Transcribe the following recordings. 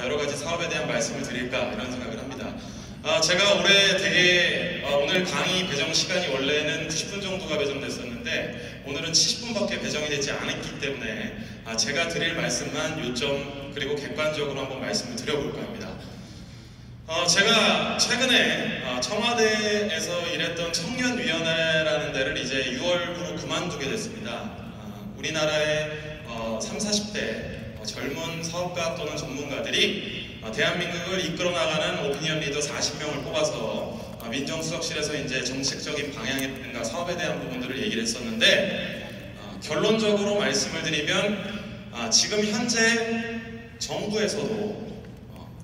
여러 가지 사업에 대한 말씀을 드릴까 이런 생각을 합니다. 제가 올해 되게 오늘 강의 배정 시간이 원래는 90분 정도가 배정됐었는데 오늘은 70분밖에 배정이 되지 않았기 때문에 제가 드릴 말씀만 요점 그리고 객관적으로 한번 말씀을 드려볼까 합니다. 제가 최근에 청와대에서 일했던 청년위원회라는 데를 이제 6월부로 그만두게 됐습니다. 우리나라의 30, 40대 젊은 사업가 또는 전문가들이 대한민국을 이끌어 나가는 오피니언 리더 40명을 뽑아서 민정수석실에서 이제 정책적인 방향이라든가 사업에 대한 부분들을 얘기를 했었는데 결론적으로 말씀을 드리면 지금 현재 정부에서도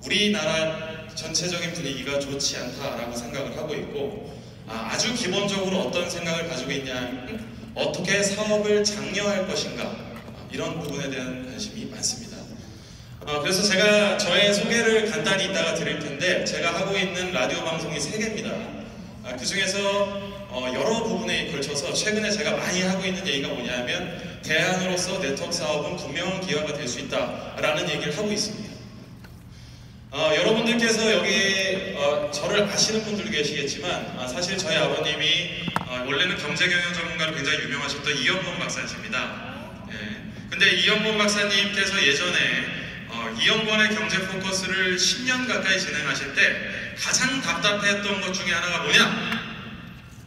우리나라 전체적인 분위기가 좋지 않다라고 생각을 하고 있고 아주 기본적으로 어떤 생각을 가지고 있냐면 어떻게 사업을 장려할 것인가 이런 부분에 대한 관심이 많습니다. 그래서 제가 저의 소개를 간단히 이따가 드릴 텐데 제가 하고 있는 라디오 방송이 3개입니다. 그 중에서 여러 부분에 걸쳐서 최근에 제가 많이 하고 있는 얘기가 뭐냐면 대안으로서 네트워크 사업은 분명한 기회가 될 수 있다라는 얘기를 하고 있습니다. 여러분들께서 여기 저를 아시는 분들도 계시겠지만 사실 저희 아버님이 원래는 경제경영 전문가로 굉장히 유명하셨던 이영범 박사님입니다. 근데 이영범 박사님께서 예전에 이영범의 경제 포커스를 10년 가까이 진행하실 때 가장 답답했던 것 중에 하나가 뭐냐?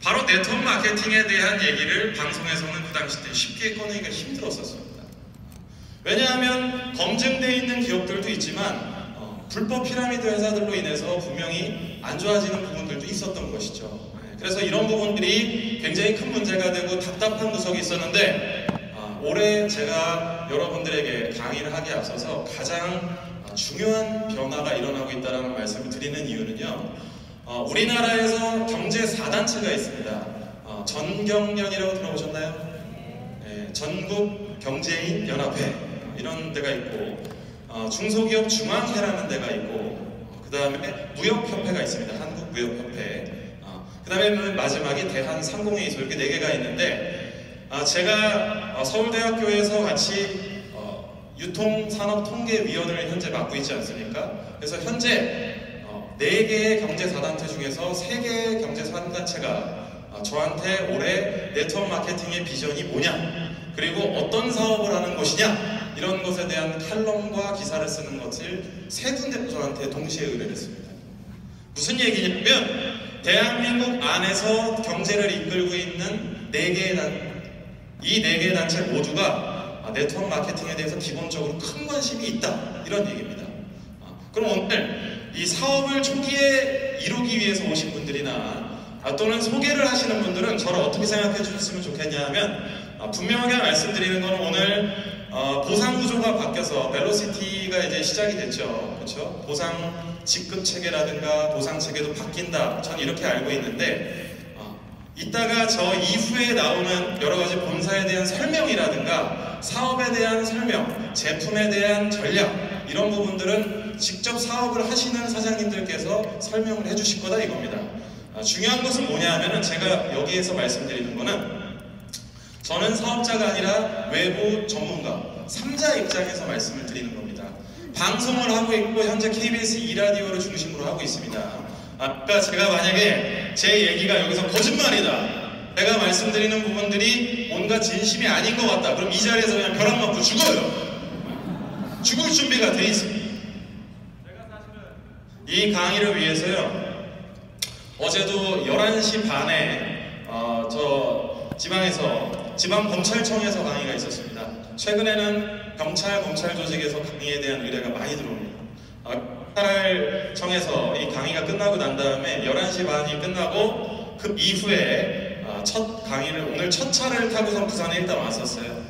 바로 네트워크 마케팅에 대한 얘기를 방송에서는 그 당시 때 쉽게 꺼내기가 힘들었었습니다. 왜냐하면 검증되어 있는 기업들도 있지만 불법 피라미드 회사들로 인해서 분명히 안 좋아지는 부분들도 있었던 것이죠. 그래서 이런 부분들이 굉장히 큰 문제가 되고 답답한 구석이 있었는데 올해 제가 여러분들에게 강의를 하기에 앞서서 가장 중요한 변화가 일어나고 있다는 말씀을 드리는 이유는요. 우리나라에서 경제 4단체가 있습니다. 전경련이라고 들어보셨나요? 전국경제인 연합회 이런 데가 있고 중소기업 중앙회라는 데가 있고 그 다음에 무역협회가 있습니다. 한국무역협회 그 다음에 마지막이 대한상공회의소 이렇게 4개가 있는데 제가 서울대학교에서 같이 유통산업통계위원회를 현재 맡고 있지 않습니까? 그래서 현재 4개의 경제 4단체 중에서 3개의 경제 3단체가 저한테 올해 네트워크 마케팅의 비전이 뭐냐 그리고 어떤 사업을 하는 것이냐 이런 것에 대한 칼럼과 기사를 쓰는 것을 3군데 저한테 동시에 의뢰를 했습니다. 무슨 얘기냐면 대한민국 안에서 경제를 이끌고 있는 4개의 단체 모두가 네트워크 마케팅에 대해서 기본적으로 큰 관심이 있다 이런 얘기입니다. 그럼 오늘 이 사업을 초기에 이루기 위해서 오신 분들이나 또는 소개를 하시는 분들은 저를 어떻게 생각해 주셨으면 좋겠냐 하면 분명하게 말씀드리는 건 오늘 보상 구조가 바뀌어서 벨로시티가 이제 시작이 됐죠. 그렇죠? 보상 직급 체계라든가 보상 체계도 바뀐다. 전 이렇게 알고 있는데 이따가 저 이후에 나오는 여러 가지 본사에 대한 설명이라든가 사업에 대한 설명, 제품에 대한 전략 이런 부분들은 직접 사업을 하시는 사장님들께서 설명을 해주실 거다 이겁니다. 중요한 것은 뭐냐 하면은 제가 여기에서 말씀드리는 거는 저는 사업자가 아니라 외부 전문가, 3자 입장에서 말씀을 드리는 겁니다. 방송을 하고 있고 현재 KBS 2라디오를 중심으로 하고 있습니다. 아까 제가 만약에 제 얘기가 여기서 거짓말이다 내가 말씀드리는 부분들이 뭔가 진심이 아닌 것 같다 그럼 이 자리에서 그냥 벼락 맞고 죽어요. 죽을 준비가 돼 있습니다. 이 강의를 위해서요 어제도 11시 반에 저 지방검찰청에서 강의가 있었습니다. 최근에는 검찰 조직에서 강의에 대한 의뢰가 많이 들어옵니다. 검찰청에서 이 강의가 끝나고 난 다음에 11시 반이 끝나고 그 이후에 첫 강의를 오늘 첫 차를 타고서 부산에 일단 왔었어요.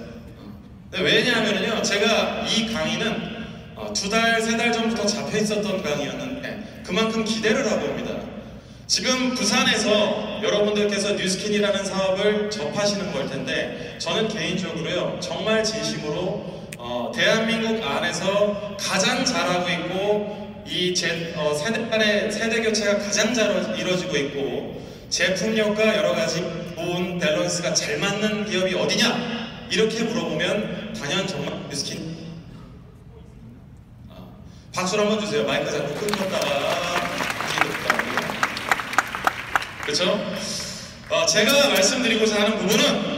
왜냐하면요 제가 이 강의는 2달, 3달 전부터 잡혀 있었던 강의였는데 그만큼 기대를 하고 옵니다. 지금 부산에서 여러분들께서 뉴스킨이라는 사업을 접하시는 걸 텐데 저는 개인적으로요 정말 진심으로 대한민국 안에서 가장 잘하고 있고 이 세대 간의 세대 교체가 가장 잘 이루어지고 있고 제품력과 여러 가지 좋은 밸런스가 잘 맞는 기업이 어디냐 이렇게 물어보면 단연 정말 뉴스킨 박수를 한번 주세요. 마이크 잡고 끊겼다가 그렇죠? 제가 말씀드리고자 하는 부분은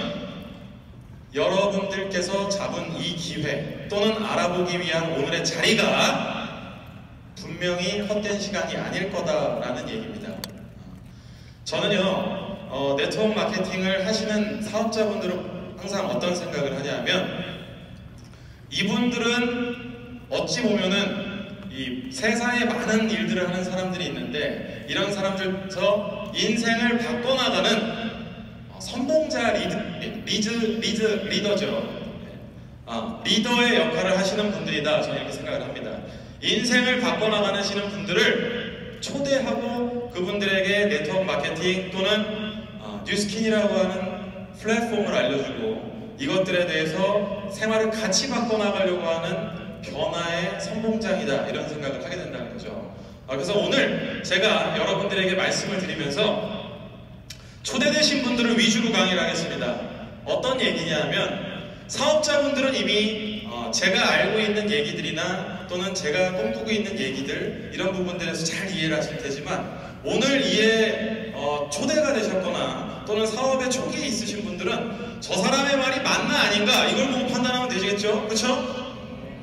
여러분들께서 잡은 이 기회 또는 알아보기 위한 오늘의 자리가 분명히 헛된 시간이 아닐 거다라는 얘기입니다. 저는요, 네트워크 마케팅을 하시는 사업자분들은 항상 어떤 생각을 하냐면, 이분들은 어찌 보면은 이 세상에 많은 일들을 하는 사람들이 있는데, 이런 사람들서 인생을 바꿔나가는 선봉자 리더죠. 리더의 역할을 하시는 분들이다, 저는 이렇게 생각을 합니다. 인생을 바꿔나가시는 분들을 초대하고 그분들에게 네트워크 마케팅 또는 뉴스킨이라고 하는 플랫폼을 알려주고 이것들에 대해서 생활을 같이 바꿔나가려고 하는 변화의 선봉장이다, 이런 생각을 하게 된다는 거죠. 그래서 오늘 제가 여러분들에게 말씀을 드리면서 초대되신 분들을 위주로 강의를 하겠습니다. 어떤 얘기냐면, 사업자분들은 이미 제가 알고 있는 얘기들이나 또는 제가 꿈꾸고 있는 얘기들, 이런 부분들에서 잘 이해를 하실 테지만, 오늘 초대가 되셨거나 또는 사업의 초기에 있으신 분들은 저 사람의 말이 맞나 아닌가, 이걸 보고 판단하면 되시겠죠? 그렇죠?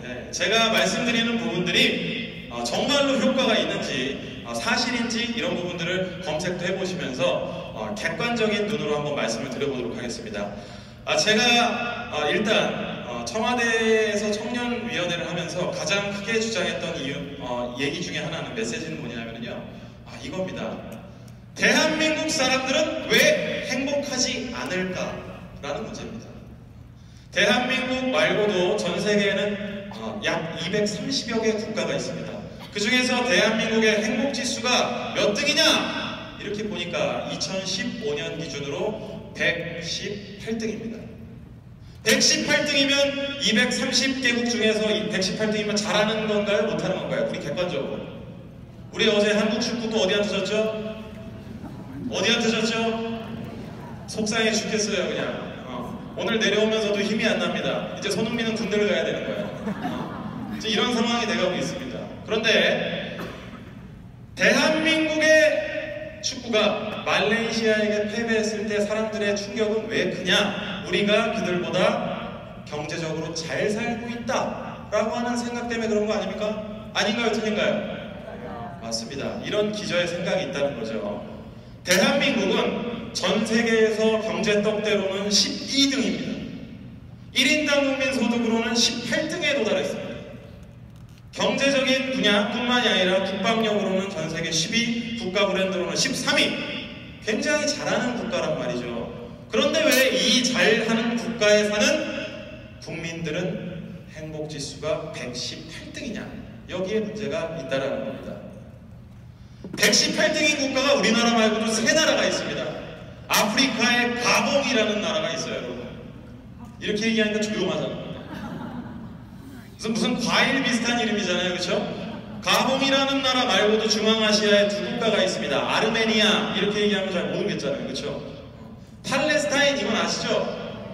네, 제가 말씀드리는 부분들이 정말로 효과가 있는지 사실인지 이런 부분들을 검색도 해보시면서 객관적인 눈으로 한번 말씀을 드려보도록 하겠습니다. 제가 일단 청와대에서 청년위원회를 하면서 가장 크게 주장했던 얘기 중에 하나는, 메시지는 뭐냐면요, 이겁니다. 대한민국 사람들은 왜 행복하지 않을까라는 문제입니다. 대한민국 말고도 전 세계에는 약 230여 개 국가가 있습니다. 그 중에서 대한민국의 행복지수가 몇 등이냐? 이렇게 보니까 2015년 기준으로 118등입니다. 118등이면 230개국 중에서 118등이면 잘하는 건가요? 못하는 건가요? 우리 객관적으로. 우리 어제 한국 축구 또 어디한테 졌죠? 어디한테 졌죠? 속상해 죽겠어요, 그냥. 오늘 내려오면서도 힘이 안 납니다. 이제 손흥민은 군대를 가야 되는 거예요. 이제 이런 상황이 돼가고 있습니다. 그런데 대한민국의 축구가 말레이시아에게 패배했을 때 사람들의 충격은 왜 크냐? 우리가 그들보다 경제적으로 잘 살고 있다 라고 하는 생각 때문에 그런 거 아닙니까? 아닌가요? 틀린가요? 맞습니다. 이런 기저의 생각이 있다는 거죠. 대한민국은 전 세계에서 경제 떡대로는 12등입니다. 1인당 국민 소득으로는 18등에 도달했습니다. 경제적인 분야뿐만이 아니라 국방력으로는 전 세계 10위, 국가 브랜드로는 13위. 굉장히 잘하는 국가란 말이죠. 그런데 왜 이 잘하는 국가에 사는 국민들은 행복지수가 118등이냐? 여기에 문제가 있다는 겁니다. 118등인 국가가 우리나라 말고도 3나라가 있습니다. 아프리카의 가봉이라는 나라가 있어요, 여러분. 이렇게 얘기하니까 조용하잖아요. 무슨 과일 비슷한 이름이잖아요, 그렇죠? 가봉이라는 나라 말고도 중앙아시아에 2국가가 있습니다. 아르메니아, 이렇게 얘기하면 잘 모르겠잖아요, 그렇죠? 팔레스타인, 이건 아시죠?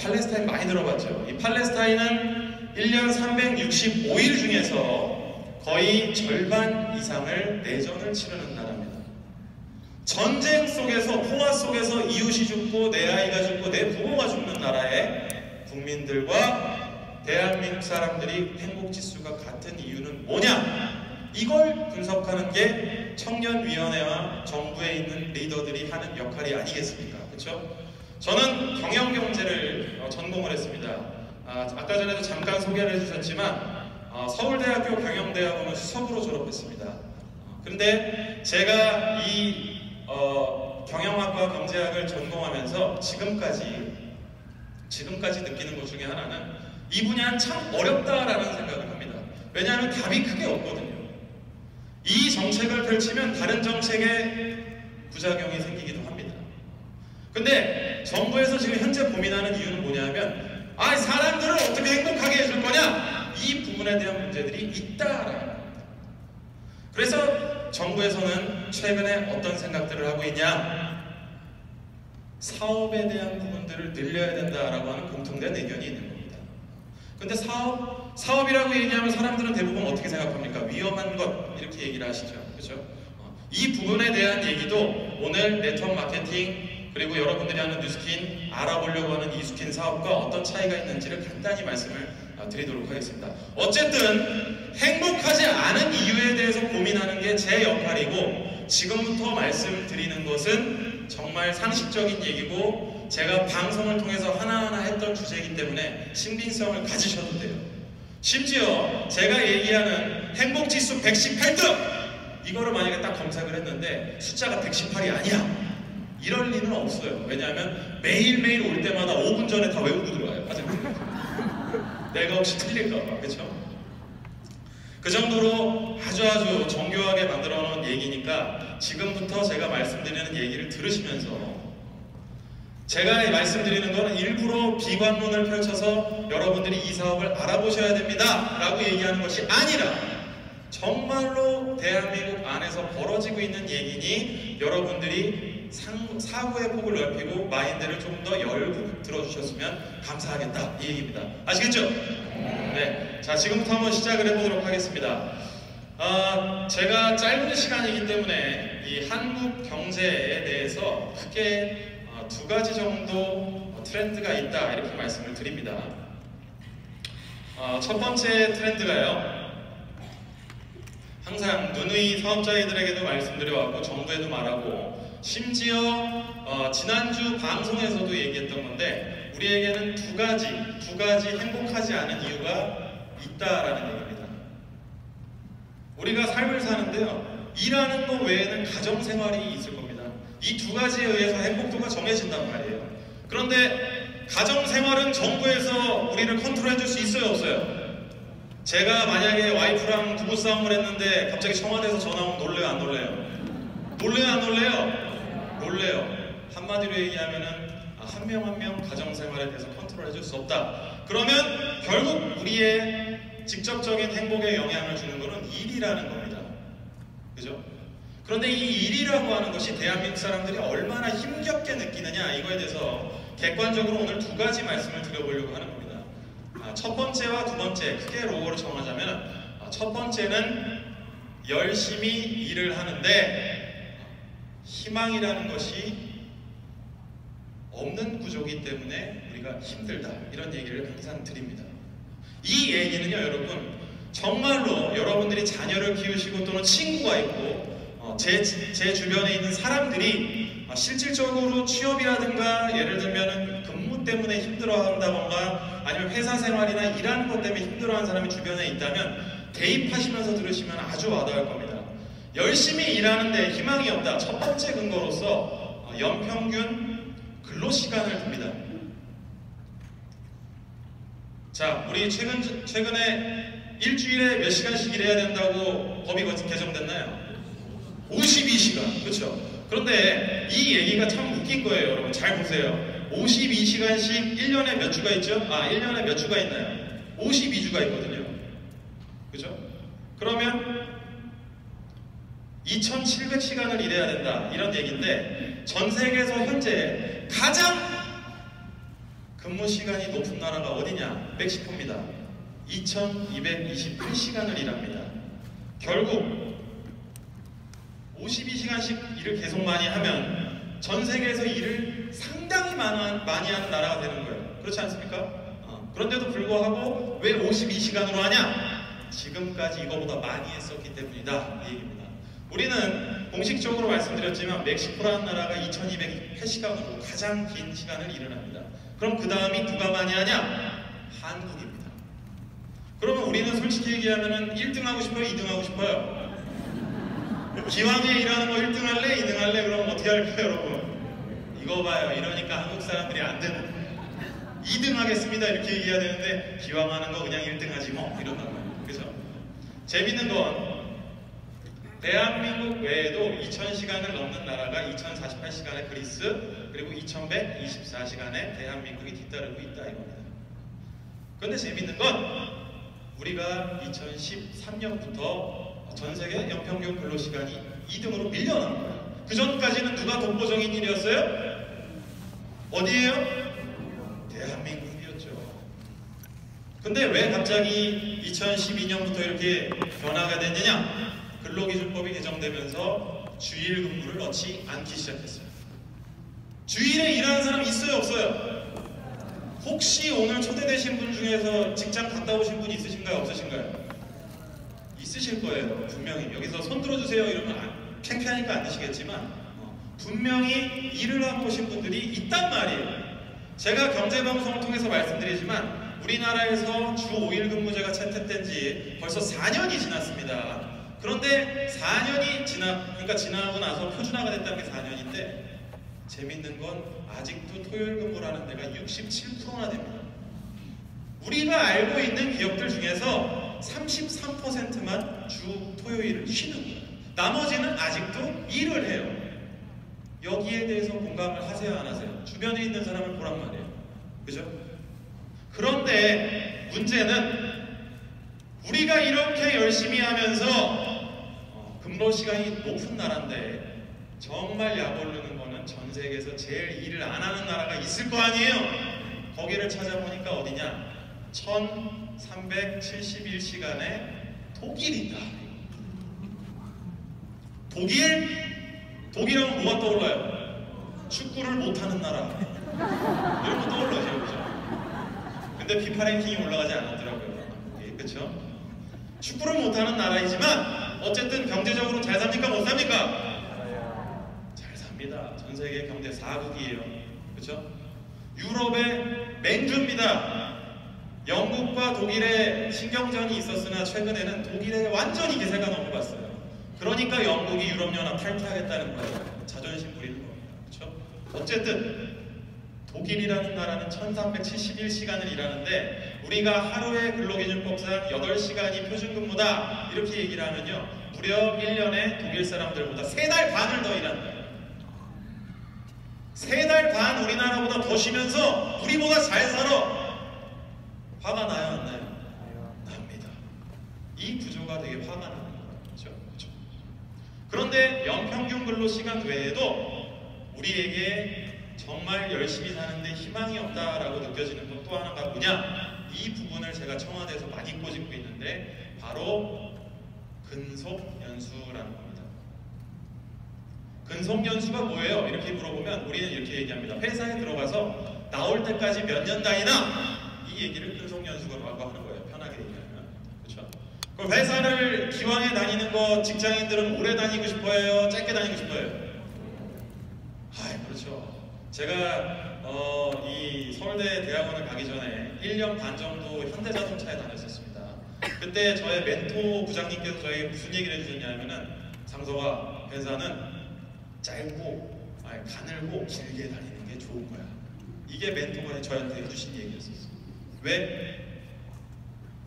팔레스타인 많이 들어봤죠? 이 팔레스타인은 1년 365일 중에서 거의 절반 이상을 내전을 치르는 나라입니다. 전쟁 속에서, 포화 속에서 이웃이 죽고 내 아이가 죽고 내 부모가 죽는 나라의 국민들과 대한민국 사람들이 행복지수가 같은 이유는 뭐냐? 이걸 분석하는 게 청년위원회와 정부에 있는 리더들이 하는 역할이 아니겠습니까? 그렇죠? 저는 경영경제를 전공을 했습니다. 아까 전에도 잠깐 소개를 해주셨지만 서울대학교 경영대학원을 수석으로 졸업했습니다. 그런데 제가 이 경영학과 경제학을 전공하면서 지금까지 느끼는 것 중에 하나는 이 분야는 참 어렵다라는 생각을 합니다. 왜냐하면 답이 크게 없거든요. 이 정책을 펼치면 다른 정책에 부작용이 생기기도 합니다. 근데 정부에서 지금 현재 고민하는 이유는 뭐냐면, 사람들을 어떻게 행복하게 해줄 거냐? 이 부분에 대한 문제들이 있다라는 겁니다. 그래서 정부에서는 최근에 어떤 생각들을 하고 있냐? 사업에 대한 부분들을 늘려야 된다라고 하는 공통된 의견이 있는 겁니다. 근데 사업이라고 얘기하면 사람들은 대부분 어떻게 생각합니까? 위험한 것 이렇게 얘기를 하시죠. 그렇죠? 이 부분에 대한 얘기도 오늘 네트워크 마케팅 그리고 여러분들이 하는 뉴스킨 알아보려고 하는 이스킨 사업과 어떤 차이가 있는지를 간단히 말씀을 드리도록 하겠습니다. 어쨌든 행복하지 않은 이유에 대해서 고민하는 게 제 역할이고 지금부터 말씀드리는 것은 정말 상식적인 얘기고 제가 방송을 통해서 하나하나 했던 주제이기 때문에 신빙성을 가지셔도 돼요. 심지어 제가 얘기하는 행복지수 118등 이거를 만약에 딱 검색을 했는데 숫자가 118이 아니야 이럴 리는 없어요. 왜냐하면 매일매일 올 때마다 5분 전에 다 외우고 들어와요. 내가 혹시 틀릴까봐. 그렇죠? 그 정도로 아주 정교하게 만들어 놓은 얘기니까 지금부터 제가 말씀드리는 얘기를 들으시면서 제가 말씀드리는 거는 일부러 비관론을 펼쳐서 여러분들이 이 사업을 알아보셔야 됩니다 라고 얘기하는 것이 아니라 정말로 대한민국 안에서 벌어지고 있는 얘기니 여러분들이 사고의 폭을 넓히고 마인드를 좀 더 열고 들어주셨으면 감사하겠다 이 얘기입니다. 아시겠죠? 네. 자, 지금부터 한번 시작을 해보도록 하겠습니다. 제가 짧은 시간이기 때문에 이 한국 경제에 대해서 크게 두 가지 정도 트렌드가 있다 이렇게 말씀을 드립니다. 첫 번째 트렌드가요. 항상 누누이 사업자들에게도 말씀드려왔고 정부에도 말하고 심지어 지난주 방송에서도 얘기했던 건데 우리에게는 두 가지 행복하지 않은 이유가 있다라는 얘기입니다. 우리가 삶을 사는데요. 일하는 것 외에는 가정생활이 있을 겁니다. 이 두 가지에 의해서 행복도가 정해진단 말이에요. 그런데 가정생활은 정부에서 우리를 컨트롤해 줄 수 있어요 없어요? 제가 만약에 와이프랑 부부싸움을 했는데 갑자기 청와대에서 전화 오면 놀래요 안 놀래요? 놀래요 안 놀래요? 놀래요. 한마디로 얘기하면은 한 명 한 명 가정생활에 대해서 컨트롤해 줄 수 없다. 그러면 결국 우리의 직접적인 행복에 영향을 주는 것은 일이라는 겁니다. 그죠? 그런데 이 일이라고 하는 것이 대한민국 사람들이 얼마나 힘겹게 느끼느냐 이거에 대해서 객관적으로 오늘 두 가지 말씀을 드려보려고 하는 겁니다. 첫 번째와 두 번째 크게 로고를 정하자면 첫 번째는 열심히 일을 하는데 희망이라는 것이 없는 구조이기 때문에 우리가 힘들다 이런 얘기를 항상 드립니다. 이 얘기는요 여러분 정말로 여러분들이 자녀를 키우시고 또는 친구가 있고 제 주변에 있는 사람들이 실질적으로 취업이라든가 예를 들면 근무 때문에 힘들어한다던가 아니면 회사 생활이나 일하는 것 때문에 힘들어하는 사람이 주변에 있다면 대입하시면서 들으시면 아주 와닿을 겁니다. 열심히 일하는데 희망이 없다. 첫 번째 근거로서 연평균 근로시간을 듭니다. 자, 우리 최근에 일주일에 몇 시간씩 일해야 된다고 법이 개정됐나요? 52시간. 그렇죠? 그런데 이 얘기가 참 웃긴 거예요. 여러분 잘 보세요. 52시간씩 1년에 몇 주가 있죠? 1년에 몇 주가 있나요? 52주가 있거든요. 그죠? 그러면 2700시간을 일해야 된다 이런 얘기인데 전 세계에서 현재 가장 근무 시간이 높은 나라가 어디냐? 멕시코입니다. 2228시간을 일합니다. 결국 52시간씩 일을 계속 많이 하면 전 세계에서 일을 상당히 많이 하는 나라가 되는 거예요. 그렇지 않습니까? 그런데도 불구하고 왜 52시간으로 하냐? 지금까지 이거보다 많이 했었기 때문이다 이 얘기입니다. 우리는 공식적으로 말씀드렸지만 멕시코라는 나라가 2208시간으로 가장 긴 시간을 일을 합니다. 그럼 그 다음이 누가 많이 하냐? 한국입니다. 그러면 우리는 솔직히 얘기하면 1등 하고 싶어요? 2등 하고 싶어요? 기왕에 일하는 거 1등 할래? 2등 할래? 그럼 어떻게 할까요 여러분? 이거 봐요. 이러니까 한국 사람들이 안 되는 거예요. 2등 하겠습니다 이렇게 얘기해야 되는데 기왕 하는 거 그냥 1등 하지 뭐 이런단 말이에요. 그죠? 재밌는 건 대한민국 외에도 2000시간을 넘는 나라가 2048시간의 그리스 그리고 2124시간의 대한민국이 뒤따르고 있다 이겁니다. 그런데 재밌는 건 우리가 2013년부터 전세계 연평균 근로시간이 2등으로 밀려난 거예요. 그 전까지는 누가 독보적인 일이었어요? 어디예요? 대한민국이었죠. 근데 왜 갑자기 2012년부터 이렇게 변화가 됐느냐? 근로기준법이 개정되면서 주일 근무를 넣지 않기 시작했어요. 주일에 일하는 사람 있어요, 없어요? 혹시 오늘 초대되신 분 중에서 직장 갔다 오신 분 있으신가요, 없으신가요? 있으실 거예요, 분명히. 여기서 손 들어주세요 이러면 창피하니까 안 되시겠지만 분명히 일을 하고 오신 분들이 있단 말이에요. 제가 경제방송을 통해서 말씀드리지만 우리나라에서 주 5일 근무제가 채택된 지 벌써 4년이 지났습니다. 그런데 4년이 지나고 나서 표준화가 됐다는 게 4년인데 재밌는 건 아직도 토요일 근무라는 데가 67%나 됩니다. 우리가 알고 있는 기업들 중에서 33%만 주 토요일을 쉬는 거예요. 나머지는 아직도 일을 해요. 여기에 대해서 공감을 하세요, 안 하세요? 주변에 있는 사람을 보란 말이에요. 그죠? 그런데 문제는 우리가 이렇게 열심히 하면서 근로 시간이 높은 나라인데 정말 약오르는 거는 전 세계에서 제일 일을 안 하는 나라가 있을 거 아니에요? 거기를 찾아보니까 어디냐? 1371시간에 독일이다. 독일하면 뭐가 떠올라요? 축구를 못하는 나라. 이런 거 떠올라죠, 그죠? 근데 피파 랭킹이 올라가지 않았더라고요. 그렇죠? 축구를 못하는 나라이지만 어쨌든 경제적으로 잘 삽니까? 못 삽니까? 잘 삽니다. 전 세계 경제 4국이에요. 그렇죠? 유럽의 맹주입니다. 영국과 독일의 신경전이 있었으나 최근에는 독일에 완전히 기세가 넘어갔어요. 그러니까 영국이 유럽연합 탈퇴하겠다는 거예요. 자존심 부리는 겁니다. 그렇죠? 어쨌든 독일이라는 나라는 1371시간을 일하는데 우리가 하루의 근로기준법상 8시간이 표준근무다 이렇게 얘기를 하면요 무려 1년에 독일 사람들보다 3달 반을 더 일한다. 3달 반 우리나라보다 더 쉬면서 우리보다 잘 살아. 화가 나요, 안 나요? 납니다. 이 구조가 되게 화가 나는 거예요. 그렇죠? 그런데 연평균 근로시간 외에도 우리에게 정말 열심히 사는데 희망이 없다라고 느껴지는 것 또 하나가 뭐냐? 이 부분을 제가 청와대에서 많이 꼬집고 있는데 바로 근속연수라는 겁니다. 근속연수가 뭐예요? 이렇게 물어보면 우리는 이렇게 얘기합니다. 회사에 들어가서 나올 때까지 몇 년 다니나? 이 얘기를 근속연수라고 하는 거예요. 편하게 얘기하면. 그렇죠? 그럼 회사를 기왕에 다니는 거 직장인들은 오래 다니고 싶어요? 짧게 다니고 싶어요? 그렇죠. 제가 이 서울대 대학원을 가기 전에 1년 반 정도 현대자동차에 다녔었습니다. 그때 저의 멘토 부장님께서 저에게 무슨 얘기를 해주셨냐면은 상석아, 회사는 짧고 가늘고 길게 다니는 게 좋은 거야. 이게 멘토가 저한테 해주신 얘기였었어요. 왜?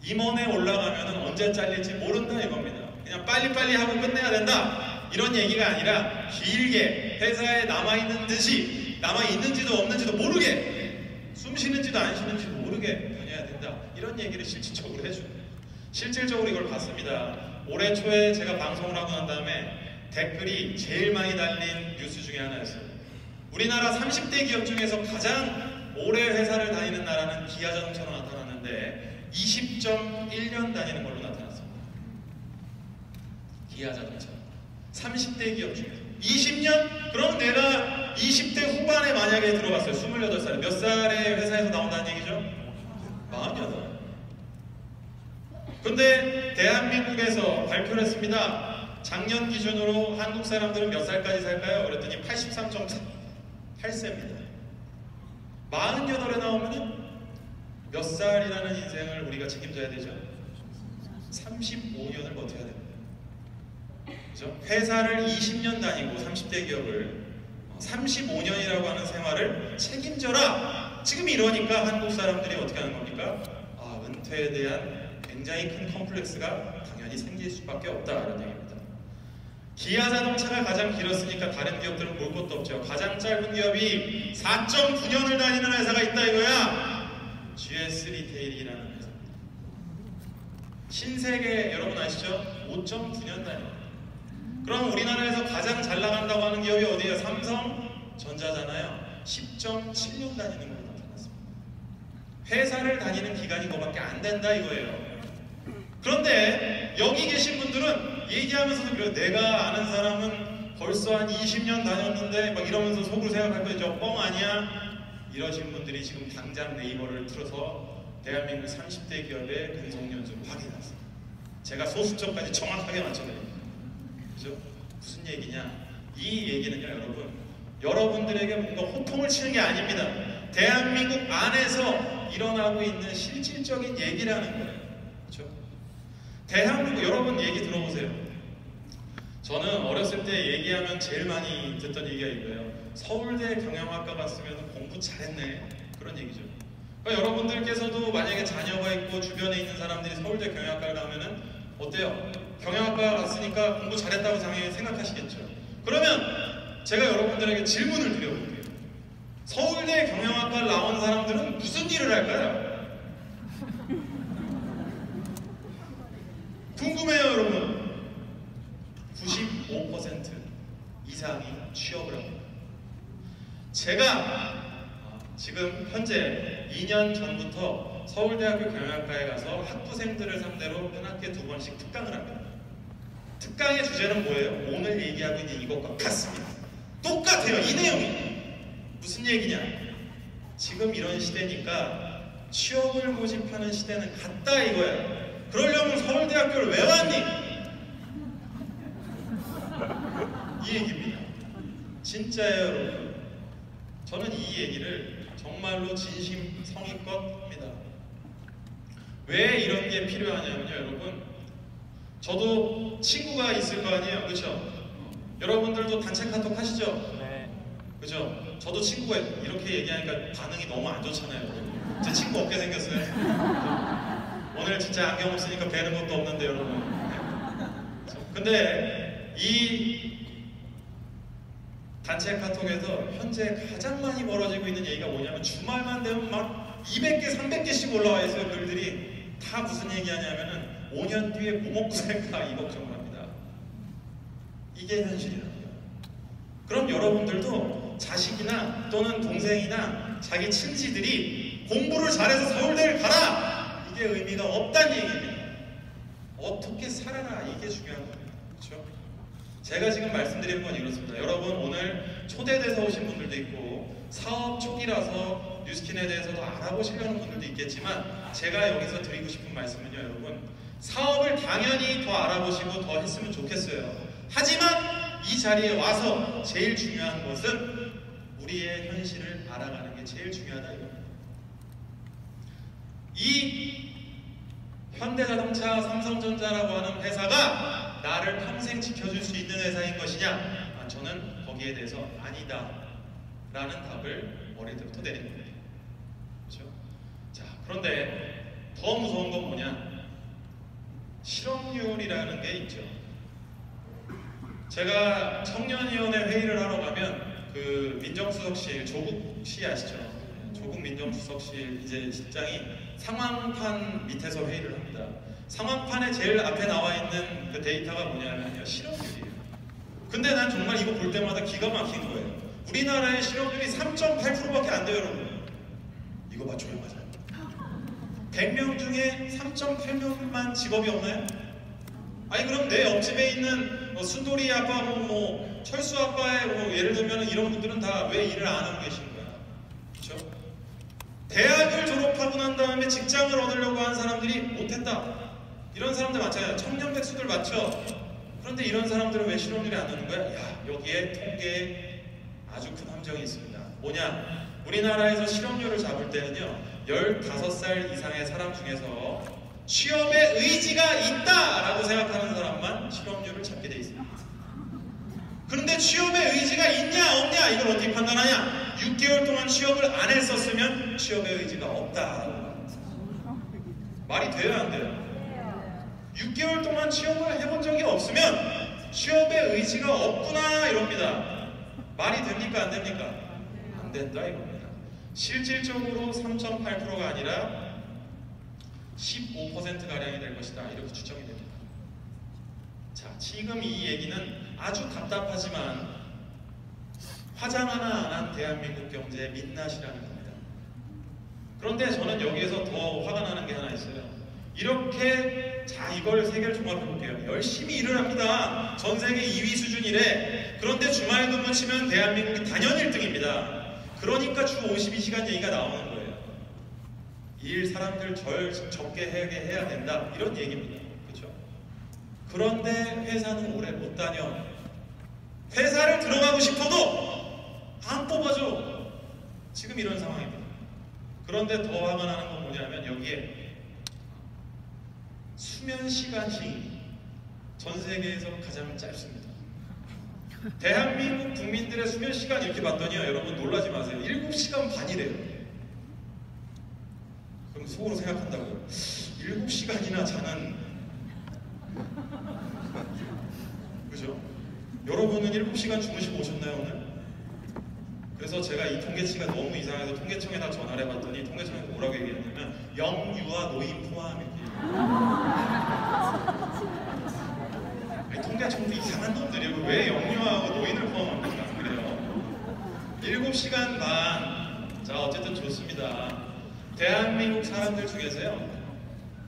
임원에 올라가면은 언제 잘릴지 모른다 이겁니다. 그냥 빨리빨리 하고 끝내야 된다. 이런 얘기가 아니라 길게 회사에 남아있는지도 없는지도 모르게 숨 쉬는지도 안 쉬는지도 모르게 다녀야 된다. 이런 얘기를 실질적으로 해줘요. 실질적으로 이걸 봤습니다. 올해 초에 제가 방송을 하고 난 다음에 댓글이 제일 많이 달린 뉴스 중에 하나였어요. 우리나라 30대 기업 중에서 가장 오래 회사를 다니는 나라는 기아자동차로 나타났는데 20.1년 다니는 걸로 나타났습니다. 기아자동차 30대 기업 중에서 20년? 그럼 내가 20대 후반에 만약에 들어갔어요. 28살에 몇 살에 회사에서 나온다는 얘기죠? 48. 근데 대한민국에서 발표를 했습니다. 작년 기준으로 한국 사람들은 몇 살까지 살까요? 그랬더니 83.8세입니다. 48에 나오면은 몇 살이라는 인생을 우리가 책임져야 되죠? 35년을 버텨야 됩니다. 그죠? 회사를 20년 다니고 30대 기업을 35년이라고 하는 생활을 책임져라! 지금 이러니까 한국 사람들이 어떻게 하는 겁니까? 은퇴에 대한 굉장히 큰 컴플렉스가 당연히 생길 수밖에 없다라는 얘기입니다. 기아자동차가 가장 길었으니까 다른 기업들은 볼 것도 없죠. 가장 짧은 기업이 4.9년을 다니는 회사가 있다 이거야. GS 리테일이라는 회사입니다. 신세계 여러분 아시죠? 5.9년 다녀요. 그럼 우리나라에서 가장 잘 나간다고 하는 기업이 어디예요? 삼성전자잖아요. 10.7년 다니는 걸로 나타났습니다. 회사를 다니는 기간이 그거밖에 안 된다 이거예요. 그런데 여기 계신 분들은 얘기하면서도 그래요. 내가 아는 사람은 벌써 한 20년 다녔는데 막 이러면서 속으로 생각할 거예요. 저 뻥 아니야? 이러신 분들이 지금 당장 네이버를 틀어서 대한민국 30대 기업의 근속연수를 확인하세요. 제가 소수점까지 정확하게 맞춰드립니다. 그죠? 무슨 얘기냐? 이 얘기는요, 여러분들에게 뭔가 호통을 치는 게 아닙니다. 대한민국 안에서 일어나고 있는 실질적인 얘기라는 거예요. 그렇죠? 대한민국, 여러분 얘기 들어보세요. 저는 어렸을 때 얘기하면 제일 많이 듣던 얘기가 이거예요. 서울대 경영학과 갔으면 공부 잘했네. 그런 얘기죠. 그러니까 여러분들께서도 만약에 자녀가 있고 주변에 있는 사람들이 서울대 경영학과를 가면은 어때요? 경영학과 갔으니까 공부 잘했다고 당연히 생각하시겠죠. 그러면 제가 여러분들에게 질문을 드려볼게요. 서울대 경영학과를 나온 사람들은 무슨 일을 할까요? 궁금해요, 여러분. 95% 이상이 취업을 합니다. 제가 지금 현재 2년 전부터 서울대학교 경영학과에 가서 학부생들을 상대로 한 학기에 2번씩 특강을 합니다. 특강의 주제는 뭐예요? 오늘 얘기하고 있는 이것과 같습니다. 똑같아요. 이 내용이. 무슨 얘기냐? 지금 이런 시대니까 취업을 모집하는 시대는 같다 이거야. 그러려면 서울대학교를 왜 왔니? 이 얘기입니다. 진짜예요, 여러분. 저는 이 얘기를 정말로 진심 성의껏 합니다. 왜 이런 게 필요하냐면요, 여러분. 저도 친구가 있을 거 아니에요, 그렇죠? 여러분들도 단체 카톡 하시죠? 네. 그죠? 저도 친구가 이렇게 얘기하니까 반응이 너무 안 좋잖아요. 제 친구 없게 생겼어요. 오늘 진짜 안경 없으니까 뵈는 것도 없는데, 여러분. 근데 이 단체 카톡에서 현재 가장 많이 벌어지고 있는 얘기가 뭐냐면 주말만 되면 막 200개, 300개씩 올라와 있어요. 글들이 다 무슨 얘기하냐면은 5년 뒤에 뭐 먹고 살까 이 걱정을 합니다. 이게 현실이랍니다. 그럼 여러분들도 자식이나 또는 동생이나 자기 친지들이 공부를 잘해서 서울대를 가라! 이게 의미가 없다는 얘기입니다. 어떻게 살아라 이게 중요한 겁니다. 그렇죠? 제가 지금 말씀드린 건 이렇습니다. 여러분 오늘 초대돼서 오신 분들도 있고 사업 초기라서 뉴스킨에 대해서도 알아보시려는 분들도 있겠지만 제가 여기서 드리고 싶은 말씀은요, 여러분 사업을 당연히 더 알아보시고 더 했으면 좋겠어요. 하지만 이 자리에 와서 제일 중요한 것은 우리의 현실을 알아가는 게 제일 중요하다 이겁니다. 이 현대자동차, 삼성전자라고 하는 회사가 나를 평생 지켜줄 수 있는 회사인 것이냐? 저는 거기에 대해서 아니다 라는 답을 어릴 때부터 내린 겁니다. 그렇죠? 자, 그런데 더 무서운 건 뭐냐? 실업률이라는 게 있죠. 제가 청년위원회 회의를 하러 가면 그 민정수석실, 조국 씨 아시죠? 조국 민정수석실 이제 실장이 상황판 밑에서 회의를 합니다. 상황판에 제일 앞에 나와 있는 그 데이터가 뭐냐면요, 실업률이에요. 근데 난 정말 이거 볼 때마다 기가 막힌 거예요. 우리나라의 실업률이 3.8%밖에 안 돼요, 여러분. 이거 봐, 조용하자. 100명 중에 3.8명만 직업이 없나요? 아니 그럼 내 옆집에 있는 순돌이 아빠, 철수 아빠의 예를 들면 이런 분들은 다 왜 일을 안 하고 계신 거야? 그렇죠? 대학을 졸업하고 난 다음에 직장을 얻으려고 하는 사람들이 못했다. 이런 사람들 많잖아요. 청년 백수들 맞죠? 그런데 이런 사람들은 왜 실업률이 안 되는 거야? 야, 여기에 통계에 아주 큰 함정이 있습니다. 뭐냐? 우리나라에서 실업률을 잡을 때는요, 15살 이상의 사람 중에서 취업의 의지가 있다라고 생각하는 사람만 실업률을 잡게 돼 있습니다. 그런데 취업의 의지가 있냐 없냐 이걸 어떻게 판단하냐? 6개월 동안 취업을 안 했었으면 취업의 의지가 없다라고 합니다. 말이 돼요 안 돼요? 6개월 동안 취업을 해본 적이 없으면 취업의 의지가 없구나 이럽니다. 말이 됩니까 안 됩니까? 안 된다 이겁니다. 실질적으로 3.8%가 아니라 15%가량이 될 것이다 이렇게 추정이 됩니다. 자, 지금 이 얘기는 아주 답답하지만 화장 하나 안 한 대한민국 경제의 민낯이라는 겁니다. 그런데 저는 여기에서 더 화가 나는 게 하나 있어요. 이렇게 자 이걸 세 개를 종합해 볼게요. 열심히 일을 합니다. 전 세계 2위 수준이래. 그런데 주말 근무 치면 대한민국이 단연 1등입니다. 그러니까 주 52시간 얘기가 나오는 거예요. 일 사람들 적게 해야 된다 이런 얘기입니다. 그렇죠? 그런데 회사는 오래 못 다녀. 회사를 들어가고 싶어도 안 뽑아줘. 지금 이런 상황입니다. 그런데 더 화가 나는 건 뭐냐면 여기에 수면 시간이 전 세계에서 가장 짧습니다. 대한민국 국민들의 수면 시간 이렇게 봤더니요, 여러분 놀라지 마세요. 7시간 반이래요. 그럼 속으로 생각한다고요. 7시간이나 자는, 그죠? 여러분은 7시간 주무시고 오셨나요 오늘? 그래서 제가 이 통계치가 너무 이상해서 통계청에다 전화를 해봤더니 통계청에서 뭐라고 얘기했냐면 영유아 노인 포함 이렇게. 아니, 통계청도 이상한 놈들이에요. 왜 영유아하고 노인을 포함합니까? 그래요. 7시간 반. 자, 어쨌든 좋습니다. 대한민국 사람들 중에서요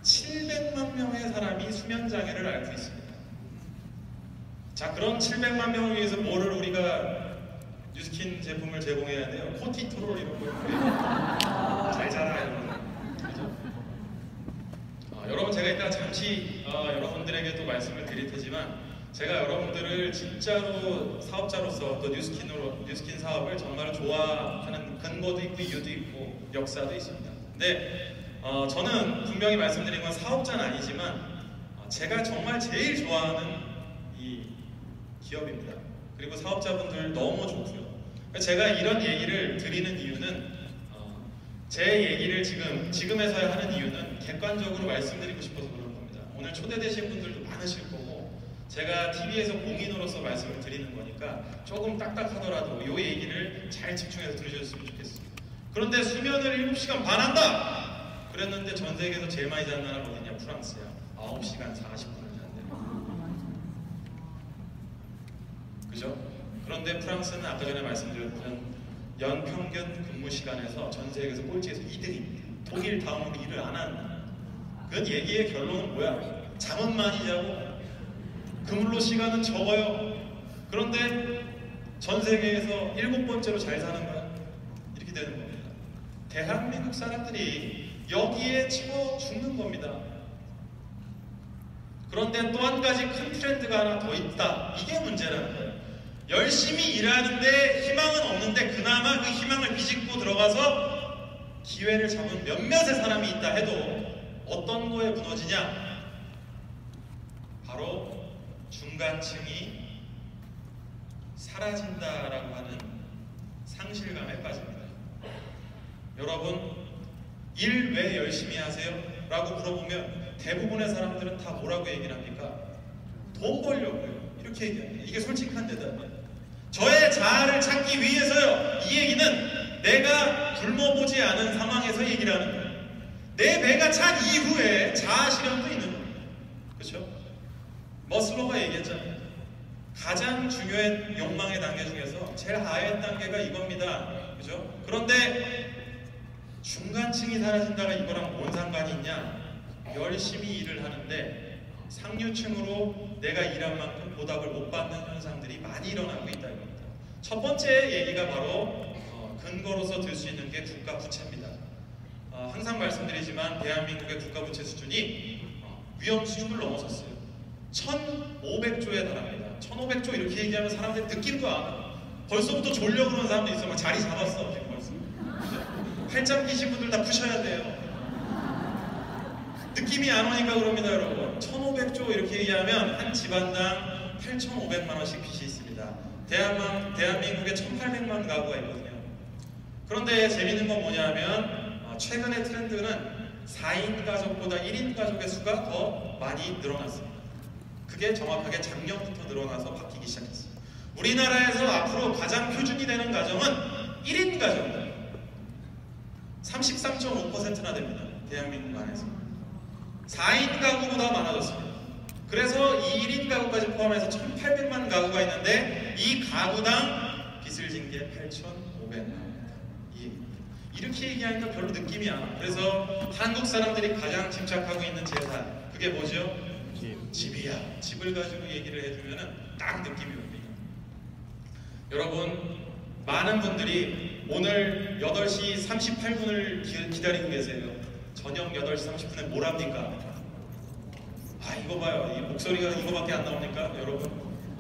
700만 명의 사람이 수면장애를 앓고 있습니다. 자, 그런 700만 명을 위해서 뭐를 우리가 뉴스킨 제품을 제공해야 돼요. 코티트롤 이런 거. 잘 자라 여러분. 그죠? 여러분 제가 이따 잠시 여러분들에게 또 말씀을 드릴 테지만 제가 여러분들을 진짜로 사업자로서 또 뉴스킨 사업을 정말 좋아하는 근거도 있고 이유도 있고 역사도 있습니다. 근데 저는 분명히 말씀드린 건 사업자는 아니지만 제가 정말 제일 좋아하는 이 기업입니다. 그리고 사업자분들 너무 좋고요. 제가 이런 얘기를 드리는 이유는 제 얘기를 지금에서야 하는 이유는 객관적으로 말씀드리고 싶어서 그런 겁니다. 오늘 초대되신 분들도 많으실 거고 제가 TV에서 공인으로서 말씀을 드리는 거니까 조금 딱딱하더라도 이 얘기를 잘 집중해서 들으셨으면 좋겠습니다. 그런데 수면을 7시간 반 한다! 그랬는데 전 세계에서 제일 많이 자는 나라가 어디냐? 프랑스야. 9시간 40분을 잔대요. 그죠? 그런데 프랑스는 아까 전에 말씀드렸던 연평균 근무 시간에서 전 세계에서 꼴찌에서 2등입니다. 독일 다음으로 일을 안 하는 나라. 그 얘기의 결론은 뭐야? 잠은 많이 자고 근무 시간은 적어요. 그런데 전 세계에서 7번째로 잘 사는 거야. 이렇게 되는 겁니다. 대한민국 사람들이 여기에 치워 죽는 겁니다. 그런데 또 한 가지 큰 트렌드가 하나 더 있다. 이게 문제라는 거예요. 열심히 일하는데 희망은 없는데 그나마 그 희망을 비집고 들어가서 기회를 잡은 몇몇의 사람이 있다 해도 어떤 거에 무너지냐? 바로 중간층이 사라진다라고 하는 상실감에 빠집니다. 여러분, 일 왜 열심히 하세요? 라고 물어보면 대부분의 사람들은 다 뭐라고 얘기를 합니까? 돈 벌려고요. 이렇게 얘기합니다. 이게 솔직한 대답이에요. 저의 자아를 찾기 위해서요. 이 얘기는 내가 굶어보지 않은 상황에서 얘기를 하는 거예요. 내 배가 찬 이후에 자아 실현도 있는 겁니다. 그렇죠? 머슬로가 얘기했잖아요. 가장 중요한 욕망의 단계 중에서 제일 하의 단계가 이겁니다. 그죠? 그런데 중간층이 사라진다가 이거랑 뭔 상관이 있냐? 열심히 일을 하는데 상류층으로 내가 일한 만큼 보답을 못 받는 현상들이 많이 일어나고 있다 이겁니다. 첫 번째 얘기가 바로 근거로서 들 수 있는 게 국가 부채입니다. 항상 말씀드리지만 대한민국의 국가 부채 수준이 위험 수준을 넘어섰어요. 1,500조에 달합니다. 1,500조 이렇게 얘기하면 사람들이 느낌도 안 와. 벌써부터 졸려 그러는 사람도 있어. 막 자리 잡았어 지금 벌써. 팔짱 끼신 분들 다 푸셔야 돼요. 느낌이 안 오니까 그럽니다, 여러분. 1,500조 이렇게 얘기하면 한 집안당 8,500만 원씩 빚이 있습니다. 대한민국에 1,800만 가구가 있거든요. 그런데 재밌는 건 뭐냐면 최근의 트렌드는 4인 가족보다 1인 가족의 수가 더 많이 늘어났습니다. 그게 정확하게 작년부터 늘어나서 바뀌기 시작했어요. 우리나라에서 앞으로 가장 표준이 되는 가정은 1인 가정입니다. 33.5%나 됩니다. 대한민국 안에서. 4인 가구보다 많아졌습니다. 그래서 이 1인 가구까지 포함해서 1,800만 가구가 있는데 이 가구당 빚을 진 게 8,500만 원입니다. 이렇게 얘기하니까 별로 느낌이 안 와. 그래서 한국 사람들이 가장 집착하고 있는 재산, 그게 뭐죠? 집이야. 집을 가지고 얘기를 해주면은 딱 느낌이 옵니다. 여러분, 많은 분들이 오늘 8시 38분을 기다리고 계세요. 저녁 8시 30분에 뭘 합니까? 아, 이거 봐요. 이 목소리가 이거밖에 안 나오니까 여러분,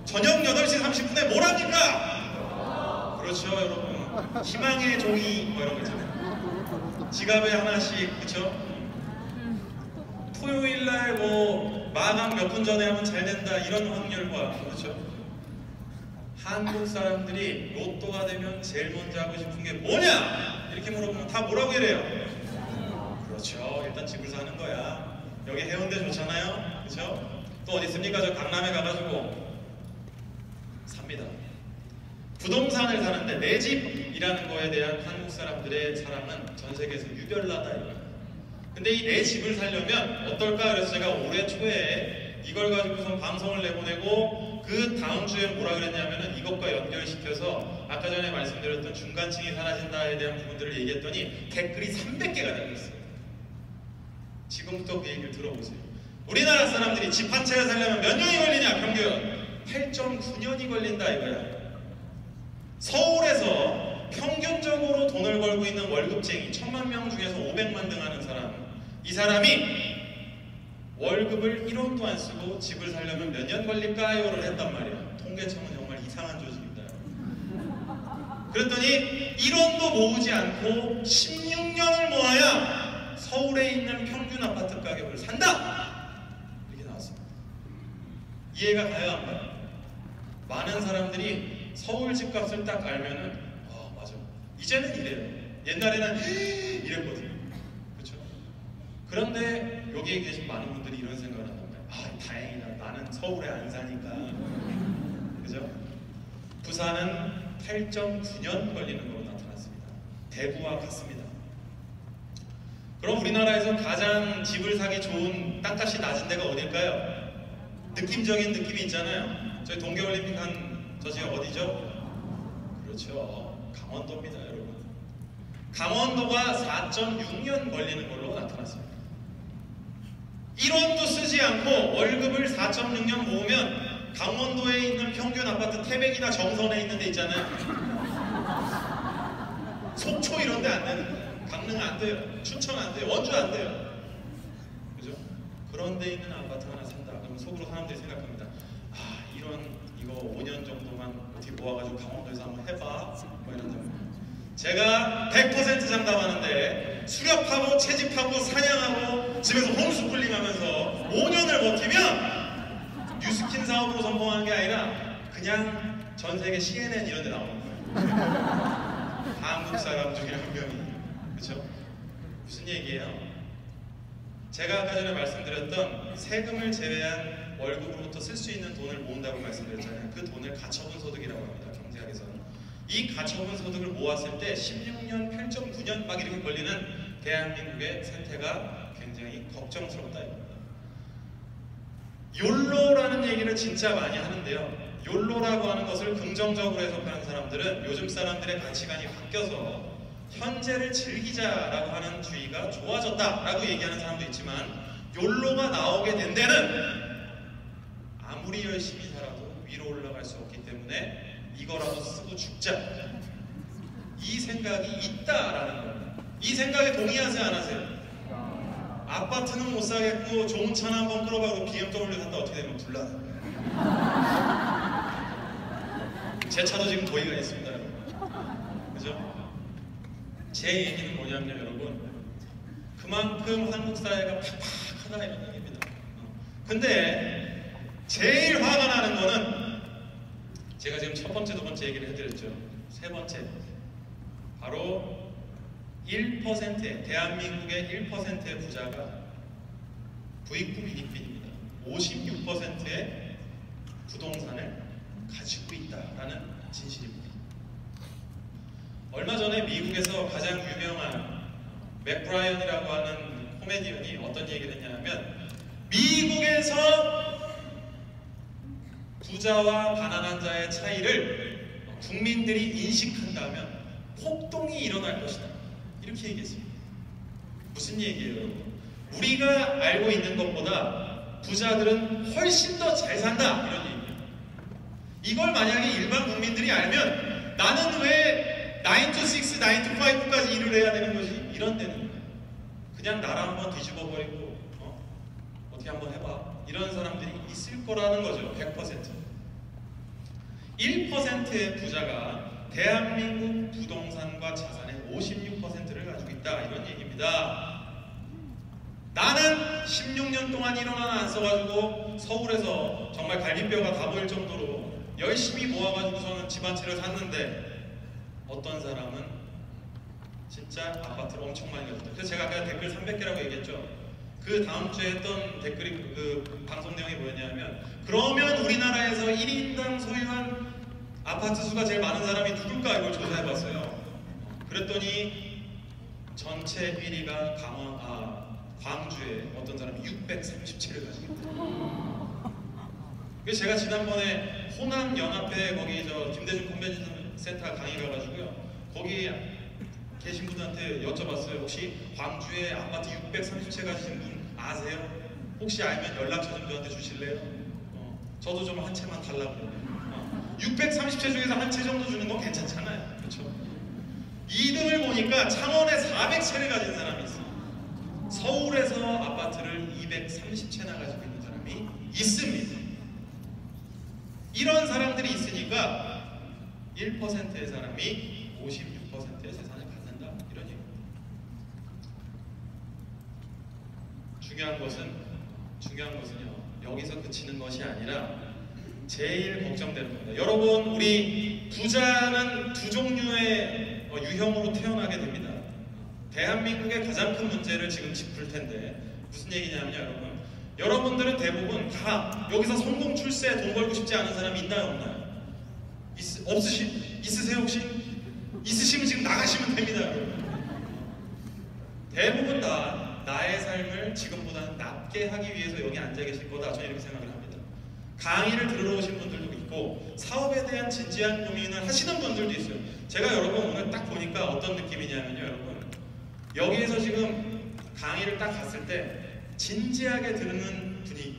저녁 8시 30분에 뭘 합니까? 그렇죠, 여러분. 희망의 종이 뭐 이런 거 있잖아요. 지갑에 하나씩, 그렇죠? 토요일날 뭐 마감 몇 분 전에 하면 잘 된다 이런 확률과, 그렇죠? 한국 사람들이 로또가 되면 제일 먼저 하고 싶은 게 뭐냐? 이렇게 물어보면 다 뭐라고 이래요? 그렇죠. 일단 집을 사는 거야. 여기 해운대 좋잖아요. 그렇죠? 또 어디 있습니까? 저 강남에 가가지고 삽니다. 부동산을 사는데 내 집이라는 거에 대한 한국 사람들의 사랑은 전 세계에서 유별나다 이거예요. 근데 이 내 집을 살려면 어떨까? 그래서 제가 올해 초에 이걸 가지고선 방송을 내보내고 그 다음 주에 뭐라 그랬냐면은 이것과 연결시켜서 아까 전에 말씀드렸던 중간층이 사라진다에 대한 부분들을 얘기했더니 댓글이 300개가 달렸어요. 지금부터 그 얘기를 들어보세요. 우리나라 사람들이 집 한 채를 살려면 몇 년이 걸리냐? 평균 8.9년이 걸린다 이거야. 서울에서 평균적으로 돈을 벌고 있는 월급쟁이 1000만 명 중에서 500만 등 하는 사람, 이 사람이 월급을 1원도 안 쓰고 집을 살려면 몇 년 걸릴까요?를 했단 말이야. 통계청은 정말 이상한 조직입니다. 그랬더니 1원도 모으지 않고 16년을 모아야 서울에 있는 평균 아파트 가격을 산다! 이렇게 나왔습니다. 이해가 가요, 안 가요? 많은 사람들이 서울 집값을 딱 알면은 맞아. 이제는 이래요. 옛날에는 이랬거든요. 그렇죠? 그런데 여기에 계신 많은 분들이 이런 생각을 한단 말이에요. 다행이다. 나는 서울에 안 사니까. 그죠? 부산은 8.9년 걸리는 걸로 나타났습니다. 대구와 같습니다. 그럼 우리나라에서 가장 집을 사기 좋은 땅값이 낮은 데가 어딜까요? 느낌적인 느낌이 있잖아요. 저희 동계올림픽 한 저 지역 어디죠? 그렇죠. 강원도입니다, 여러분. 강원도가 4.6년 걸리는 걸로 나타났습니다. 1원도 쓰지 않고 월급을 4.6년 모으면 강원도에 있는 평균 아파트 태백이나 정선에 있는 데 있잖아요. 속초 이런 데 안 되는데, 강릉 안 돼요. 춘천 안 돼요. 원주 안 돼요. 그죠? 그런 데 있는 아파트 하나 산다. 그러면 속으로 사람들이 생각합니다. 이거 5년 정도만 어떻게 모아가지고 강원도에서 한번 해봐. 뭐 이런 생각. 제가 100% 장담하는데 수렵하고 채집하고 사냥하고 집에서 홈스쿨링 하면서 5년을 버티면 뉴스킨 사업으로 성공하는 게 아니라 그냥 전 세계 CNN 이런 데 나오는 거예요. 한국 사람 중에 한 명이. 그쵸? 무슨 얘기예요? 제가 아까 전에 말씀드렸던 세금을 제외한 월급으로부터 쓸 수 있는 돈을 모은다고 말씀드렸잖아요. 그 돈을 가처분 소득이라고 합니다. 경제학에서는. 이 가처분 소득을 모았을 때 16년, 8.9년 막 이렇게 걸리는 대한민국의 세태가 굉장히 걱정스럽다 이겁니다. 욜로라는 얘기를 진짜 많이 하는데요. 욜로라고 하는 것을 긍정적으로 해석하는 사람들은 요즘 사람들의 가치관이 바뀌어서 현재를 즐기자라고 하는 주의가 좋아졌다라고 얘기하는 사람도 있지만, 욜로가 나오게 된 데는 아무리 열심히 살아도 위로 올라갈 수 없기 때문에 이거라도 쓰고 죽자, 이 생각이 있다라는 겁니다. 이 생각에 동의하세요, 안 하세요? 아파트는 못 사겠고 좋은 차나 한번 끌어봐도 BMW 샀다 어떻게 되면 불나요. 제 차도 지금 도의가 있습니다, 여러분. 그죠? 제 얘기는 뭐냐면 여러분, 그만큼 한국 사회가 팍팍하다 이런 얘기입니다. 근데 제일 화가 나는 거는 제가 지금 첫 번째, 두 번째 얘기를 해드렸죠. 세 번째, 바로 1%의 대한민국의 1%의 부자가 부익부 빈익빈입니다. 56%의 부동산을 가지고 있다라는 진실입니다. 얼마 전에 미국에서 가장 유명한 맥브라이언이라고 하는 코미디언이 어떤 얘기를 했냐면, 미국에서 부자와 가난한 자의 차이를 국민들이 인식한다면 폭동이 일어날 것이다. 이렇게 얘기했습니다. 무슨 얘기예요, 여러분? 우리가 알고 있는 것보다 부자들은 훨씬 더 잘 산다, 이런 얘기예요. 이걸 만약에 일반 국민들이 알면 나는 왜 9 to 6, 9 to 5까지 일을 해야 되는 거지? 이런 데는 거예요. 그냥 나라 한번 뒤집어 버리고 어떻게 한번 해봐, 이런 사람들이 있을 거라는 거죠. 100%. 1%의 부자가 대한민국 부동산과 자산의 56%를 가지고 있다, 이런 얘기입니다. 나는 16년 동안 1원 하나 안 써가지고 서울에서 정말 갈비뼈가 다 보일 정도로 열심히 모아가지고서는 집 한 채를 샀는데, 어떤 사람은 진짜 아파트를 엄청 많이 가졌다. 그래서 제가 아까 댓글 300개라고 얘기했죠. 그 다음 주에 했던 댓글이, 그 방송 내용이 뭐였냐면, 그러면 우리나라에서 1인당 소유한 아파트 수가 제일 많은 사람이 누굴까, 이걸 조사해봤어요. 그랬더니 전체 1위가 광주에 어떤 사람이 637을 가지고 있다. 그래서 제가 지난번에 호남 연합회 거기 김대중 컨벤션 센터 강의 가가지고요, 거기 계신 분한테 여쭤봤어요. 혹시 광주에 아파트 630채 가지신 분 아세요? 혹시 알면 연락처 좀 저한테 주실래요? 저도 좀 한 채만 달라고. 630채 중에서 한 채 정도 주는 건 괜찮잖아요, 그렇죠? 2등을 보니까 창원에 400채를 가진 사람이 있어요. 서울에서 아파트를 230채나 가지고 있는 사람이 있습니다. 이런 사람들이 있으니까 1%의 사람이 56%의 재산을 갖는다, 이런 얘기입니다. 중요한 것은요, 여기서 그치는 것이 아니라 제일 걱정되는 겁니다. 여러분, 우리 부자는 두 종류의 유형으로 태어나게 됩니다. 대한민국의 가장 큰 문제를 지금 짚을 텐데, 무슨 얘기냐면요, 여러분들은 대부분 다 여기서 성공 출세, 돈 벌고 싶지 않은 사람이 있나요, 없나요? 있으세요 혹시? 있으시면 지금 나가시면 됩니다, 여러분. 대부분 다 나의 삶을 지금보다는 낫게 하기 위해서 여기 앉아 계실 거다, 저는 이렇게 생각을 합니다. 강의를 들으러 오신 분들도 있고, 사업에 대한 진지한 고민을 하시는 분들도 있어요. 제가 여러분 오늘 딱 보니까 어떤 느낌이냐면요, 여러분, 여기에서 지금 강의를 딱 갔을 때 진지하게 듣는 분위기,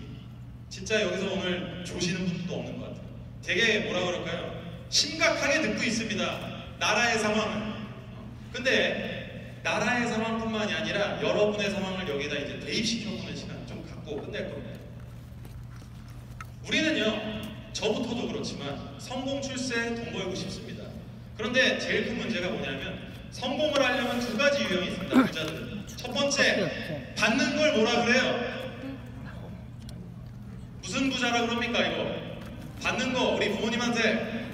진짜 여기서 오늘 조시는 분들도 없는 것 같아요. 되게 뭐라 그럴까요? 심각하게 듣고 있습니다, 나라의 상황을. 근데 나라의 상황뿐만이 아니라 여러분의 상황을 여기다 이제 대입시켜보는 시간 좀 갖고 끝낼 겁니다. 우리는요, 저부터도 그렇지만 성공 출세, 돈 벌고 싶습니다. 그런데 제일 큰 문제가 뭐냐면, 성공을 하려면 두 가지 유형이 있습니다, 부자들은. 첫 번째, 받는 걸 뭐라 그래요? 무슨 부자라 그럽니까, 이거? 받는 거, 우리 부모님한테.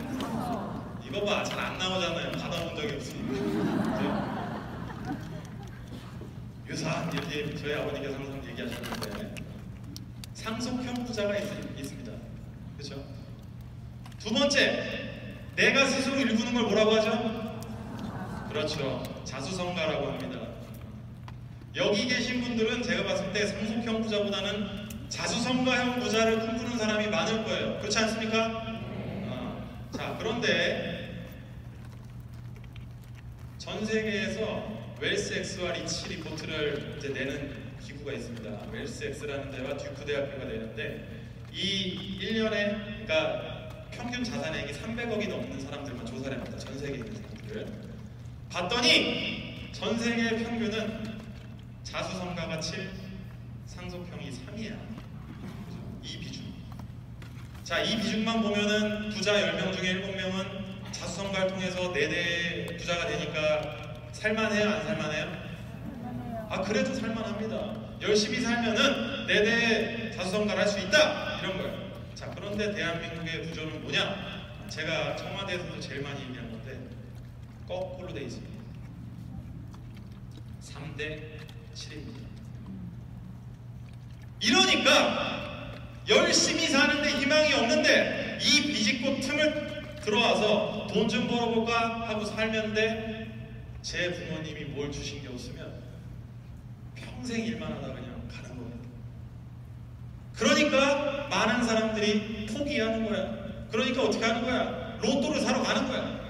이거 봐, 잘 안 나오잖아요, 받아본 적이 없으니까. 유사한 얘기, 저희 아버님께서 항상 얘기하셨는데, 상속형 부자가 있습니다. 그렇죠? 두 번째, 내가 스스로 일구는 걸 뭐라고 하죠? 그렇죠, 자수성가라고 합니다. 여기 계신 분들은 제가 봤을 때 상속형 부자보다는 자수성가형 부자를 꿈꾸는 사람이 많을 거예요. 그렇지 않습니까? 자, 그런데 전 세계에서 웰스X와 리치 리포트를 이제 내는 기구가 있습니다. 웰스X라는 데와 듀크 대학교가 내는데, 이 1년에 그러니까 평균 자산액이 300억이 넘는 사람들만 조사를 합니다. 전 세계에 있는 사람들을 봤더니 전 세계 평균은 자수성가가 7, 상속형이 3이야. 이 비중. 자, 이 비중만 보면은 부자 10명 중에 7명은 자수성가를 통해서 4대 부자가 되니까 살만해요, 안 살만해요? 아, 그래도 살만합니다. 열심히 살면은 4대 자수성가를 할 수 있다, 이런 거예요. 자, 그런데 대한민국의 구조는 뭐냐? 제가 청와대에서도 제일 많이 얘기한 건데, 거꾸로 돼 있습니다. 3대 7입니다. 이러니까 열심히 사는데 희망이 없는데, 이 비집고 틈을 들어와서 돈 좀 벌어볼까 하고 살면데, 제 부모님이 뭘 주신 게 없으면 평생 일만 하다 그냥 가는 겁니다. 그러니까 많은 사람들이 포기하는 거야. 그러니까 어떻게 하는 거야? 로또를 사러 가는 거야.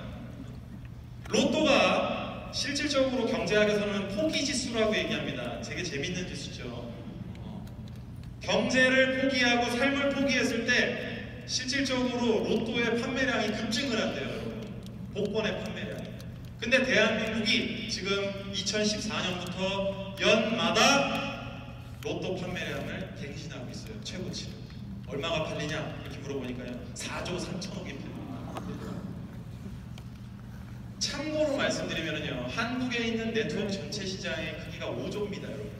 로또가 실질적으로 경제학에서는 포기지수라고 얘기합니다. 되게 재밌는 지수죠. 경제를 포기하고 삶을 포기했을 때 실질적으로 로또의 판매량이 급증을 한대요, 여러분. 복권의 판매량이. 근데 대한민국이 지금 2014년부터 연마다 로또 판매량을 갱신하고 있어요. 최고치를. 얼마가 팔리냐 이렇게 물어보니까요, 4조 3천억이 팔립니다. 참고로 말씀드리면요, 한국에 있는 네트워크 전체 시장의 크기가 5조입니다, 여러분.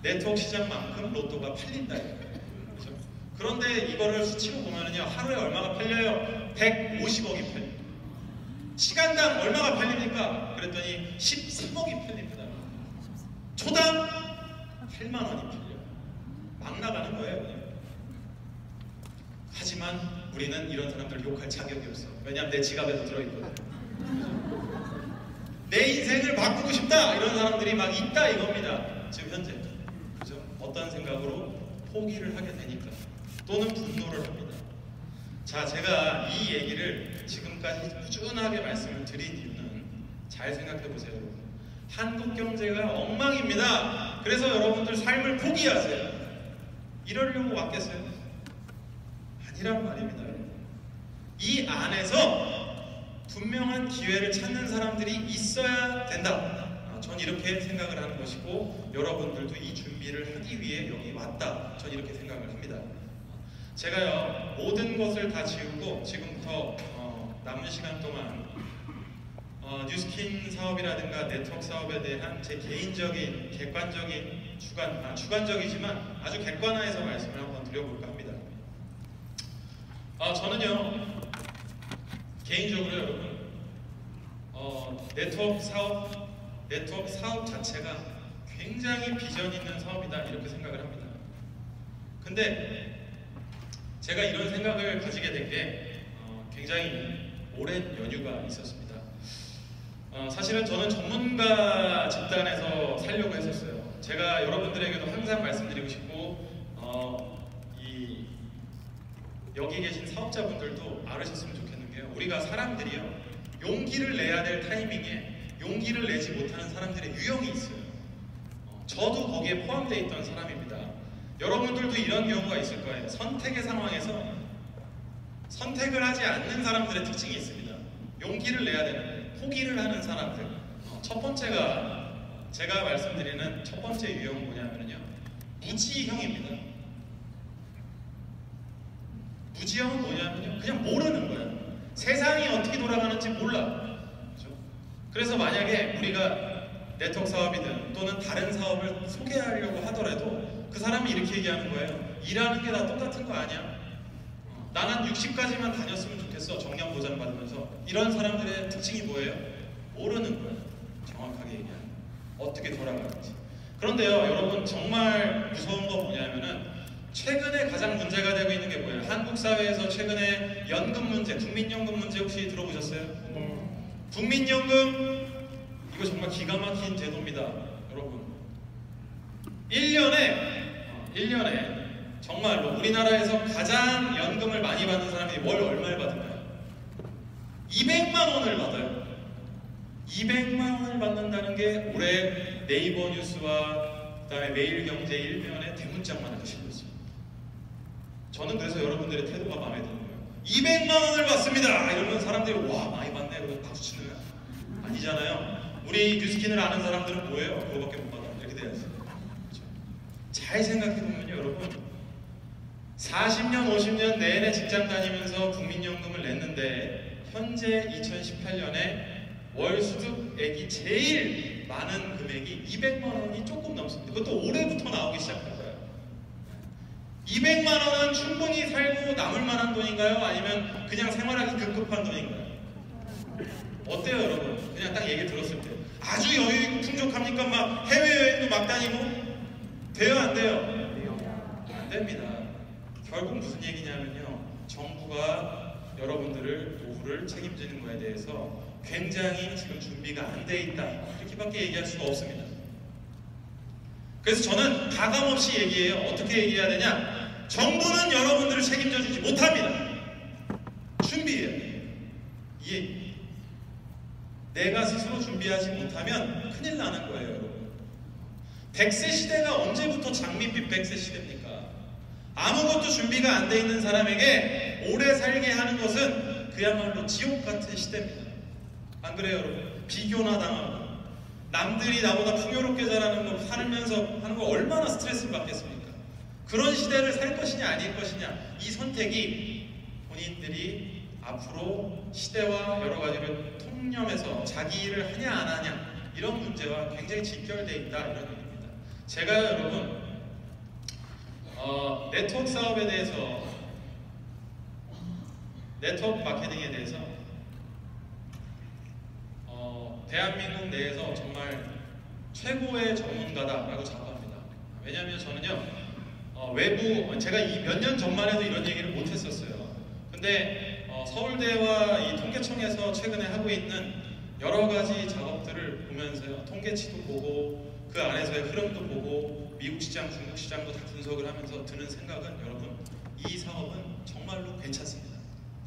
네트워크 시장만큼 로또가 팔린다. 그렇죠? 그런데 이거를 수치로 보면요, 하루에 얼마가 팔려요? 150억이 팔려요. 시간당 얼마가 팔립니까? 그랬더니 13억이 팔립니다. 초당 8만 원이 팔려요. 막 나가는 거예요, 그냥. 하지만 우리는 이런 사람들 욕할 자격이 없어. 왜냐하면 내 지갑에도 들어있거든. 내 인생을 바꾸고 싶다 이런 사람들이 막 있다 이겁니다. 지금 현재. 그죠? 어떤 생각으로 포기를 하게 되니까, 또는 분노를 합니다. 자, 제가 이 얘기를 지금까지 꾸준하게 말씀을 드린 이유는, 잘 생각해 보세요, 여러분. 한국 경제가 엉망입니다. 그래서 여러분들 삶을 포기하세요. 이러려고 왔겠어요? 아니란 말입니다, 여러분. 이 안에서 분명한 기회를 찾는 사람들이 있어야 된다. 전 이렇게 생각을 하는 것이고, 여러분들도 이 준비를 하기 위해 여기 왔다. 전 이렇게 생각을 합니다. 제가요, 모든 것을 다 지우고 지금부터 남은 시간 동안 뉴스킨 사업이라든가 네트워크 사업에 대한 제 개인적인 객관적인 주관적이지만 아주 객관화해서 말씀을 한번 드려볼까 합니다. 저는요, 개인적으로 여러분, 네트워크 사업 자체가 굉장히 비전 있는 사업이다 이렇게 생각을 합니다. 근데 제가 이런 생각을 가지게 된 게 굉장히 오랜 연유가 있었습니다. 사실은 저는 전문가 집단에서 살려고 했었어요. 제가 여러분들에게도 항상 말씀드리고 싶고, 여기 계신 사업자분들도 알으셨으면 좋겠는 게요, 우리가 사람들이요, 용기를 내야 될 타이밍에 용기를 내지 못하는 사람들의 유형이 있어요. 저도 거기에 포함되어 있던 사람입니다. 여러분들도 이런 경우가 있을 거예요. 선택의 상황에서 선택을 하지 않는 사람들의 특징이 있습니다. 용기를 내야 되는데 포기를 하는 사람들. 첫 번째가, 제가 말씀드리는 첫 번째 유형은 뭐냐면요, 무지형입니다. 무지형은 뭐냐면요, 그냥 모르는 거예요. 세상이 어떻게 돌아가는지 몰라. 그렇죠? 그래서 만약에 우리가 네트워크 사업이든 또는 다른 사업을 소개하려고 하더라도 그 사람이 이렇게 얘기하는 거예요. 일하는 게 다 똑같은 거 아니야? 나는 60까지만 다녔으면 좋겠어. 정년 보장 받으면서. 이런 사람들의 특징이 뭐예요? 모르는 거예요. 정확하게 얘기하는 거예요. 어떻게 돌아가는지. 그런데요, 여러분, 정말 무서운 거 뭐냐면은, 최근에 가장 문제가 되고 있는 게 뭐예요? 한국 사회에서 최근에 연금 문제, 국민연금 문제 혹시 들어보셨어요? 국민연금, 이거 정말 기가 막힌 제도입니다, 여러분. 1년에 정말로 우리나라에서 가장 연금을 많이 받는 사람이 월 얼마를 받을까요? 200만 원을 받아요. 200만 원을 받는다는 게 올해 네이버 뉴스와 그다음에 매일경제 1면에 대문짝만 하게 실렸어요. 저는 그래서 여러분들의 태도가 마음에 드는 거예요. 200만 원을 받습니다! 이러면 사람들이 와, 많이 받네. 그러고 박수 치는 거야? 아니잖아요. 우리 뉴스킨을 아는 사람들은 뭐예요? 그거밖에 못 받아. 이렇게 돼야지. 그렇죠? 잘 생각해보면요, 여러분. 40년, 50년 내내 직장 다니면서 국민연금을 냈는데, 현재 2018년에 월 수급액이 제일 많은 금액이 200만 원이 조금 넘습니다. 그것도 올해부터 나오기 시작한 거예요. 200만 원은 충분히 살고 남을 만한 돈인가요? 아니면 그냥 생활하기 급급한 돈인가요? 어때요, 여러분? 그냥 딱 얘기 들었을 때 아주 여유 풍족합니까? 막 해외여행도 막 다니고 돼요, 안 돼요? 안 됩니다. 결국 무슨 얘기냐면요, 정부가 여러분들을 노후를 책임지는 거에 대해서 굉장히 지금 준비가 안 돼 있다, 이렇게밖에 얘기할 수가 없습니다. 그래서 저는 가감없이 얘기해요. 어떻게 얘기해야 되냐? 정부는 여러분들을 책임져 주지 못합니다. 준비해야 돼요. 이 얘기. 내가 스스로 준비하지 못하면 큰일 나는 거예요, 여러분. 100세 시대가 언제부터 장밋빛 100세 시대입니까? 아무것도 준비가 안 돼 있는 사람에게 오래 살게 하는 것은 그야말로 지옥 같은 시대입니다. 안 그래요, 여러분? 비교나 당하고 남들이 나보다 풍요롭게 자라는 거 살면서 하는 거 얼마나 스트레스를 받겠습니까? 그런 시대를 살 것이냐 아닐 것이냐, 이 선택이 본인들이 앞으로 시대와 여러 가지를 통념해서 자기 일을 하냐 안 하냐 이런 문제와 굉장히 직결되어 있다, 이런 얘기입니다. 제가 여러분 네트워크 사업에 대해서, 네트워크 마케팅에 대해서 대한민국 내에서 정말 최고의 전문가다라고 자부합니다. 왜냐하면 저는요, 외부, 제가 몇 년 전만 해도 이런 얘기를 못했었어요. 근데 서울대와 이 통계청에서 최근에 하고 있는 여러 가지 작업들을 보면서요, 통계치도 보고 그 안에서의 흐름도 보고 미국 시장, 중국 시장도 다 분석을 하면서 드는 생각은, 여러분, 이 사업은 정말로 괜찮습니다.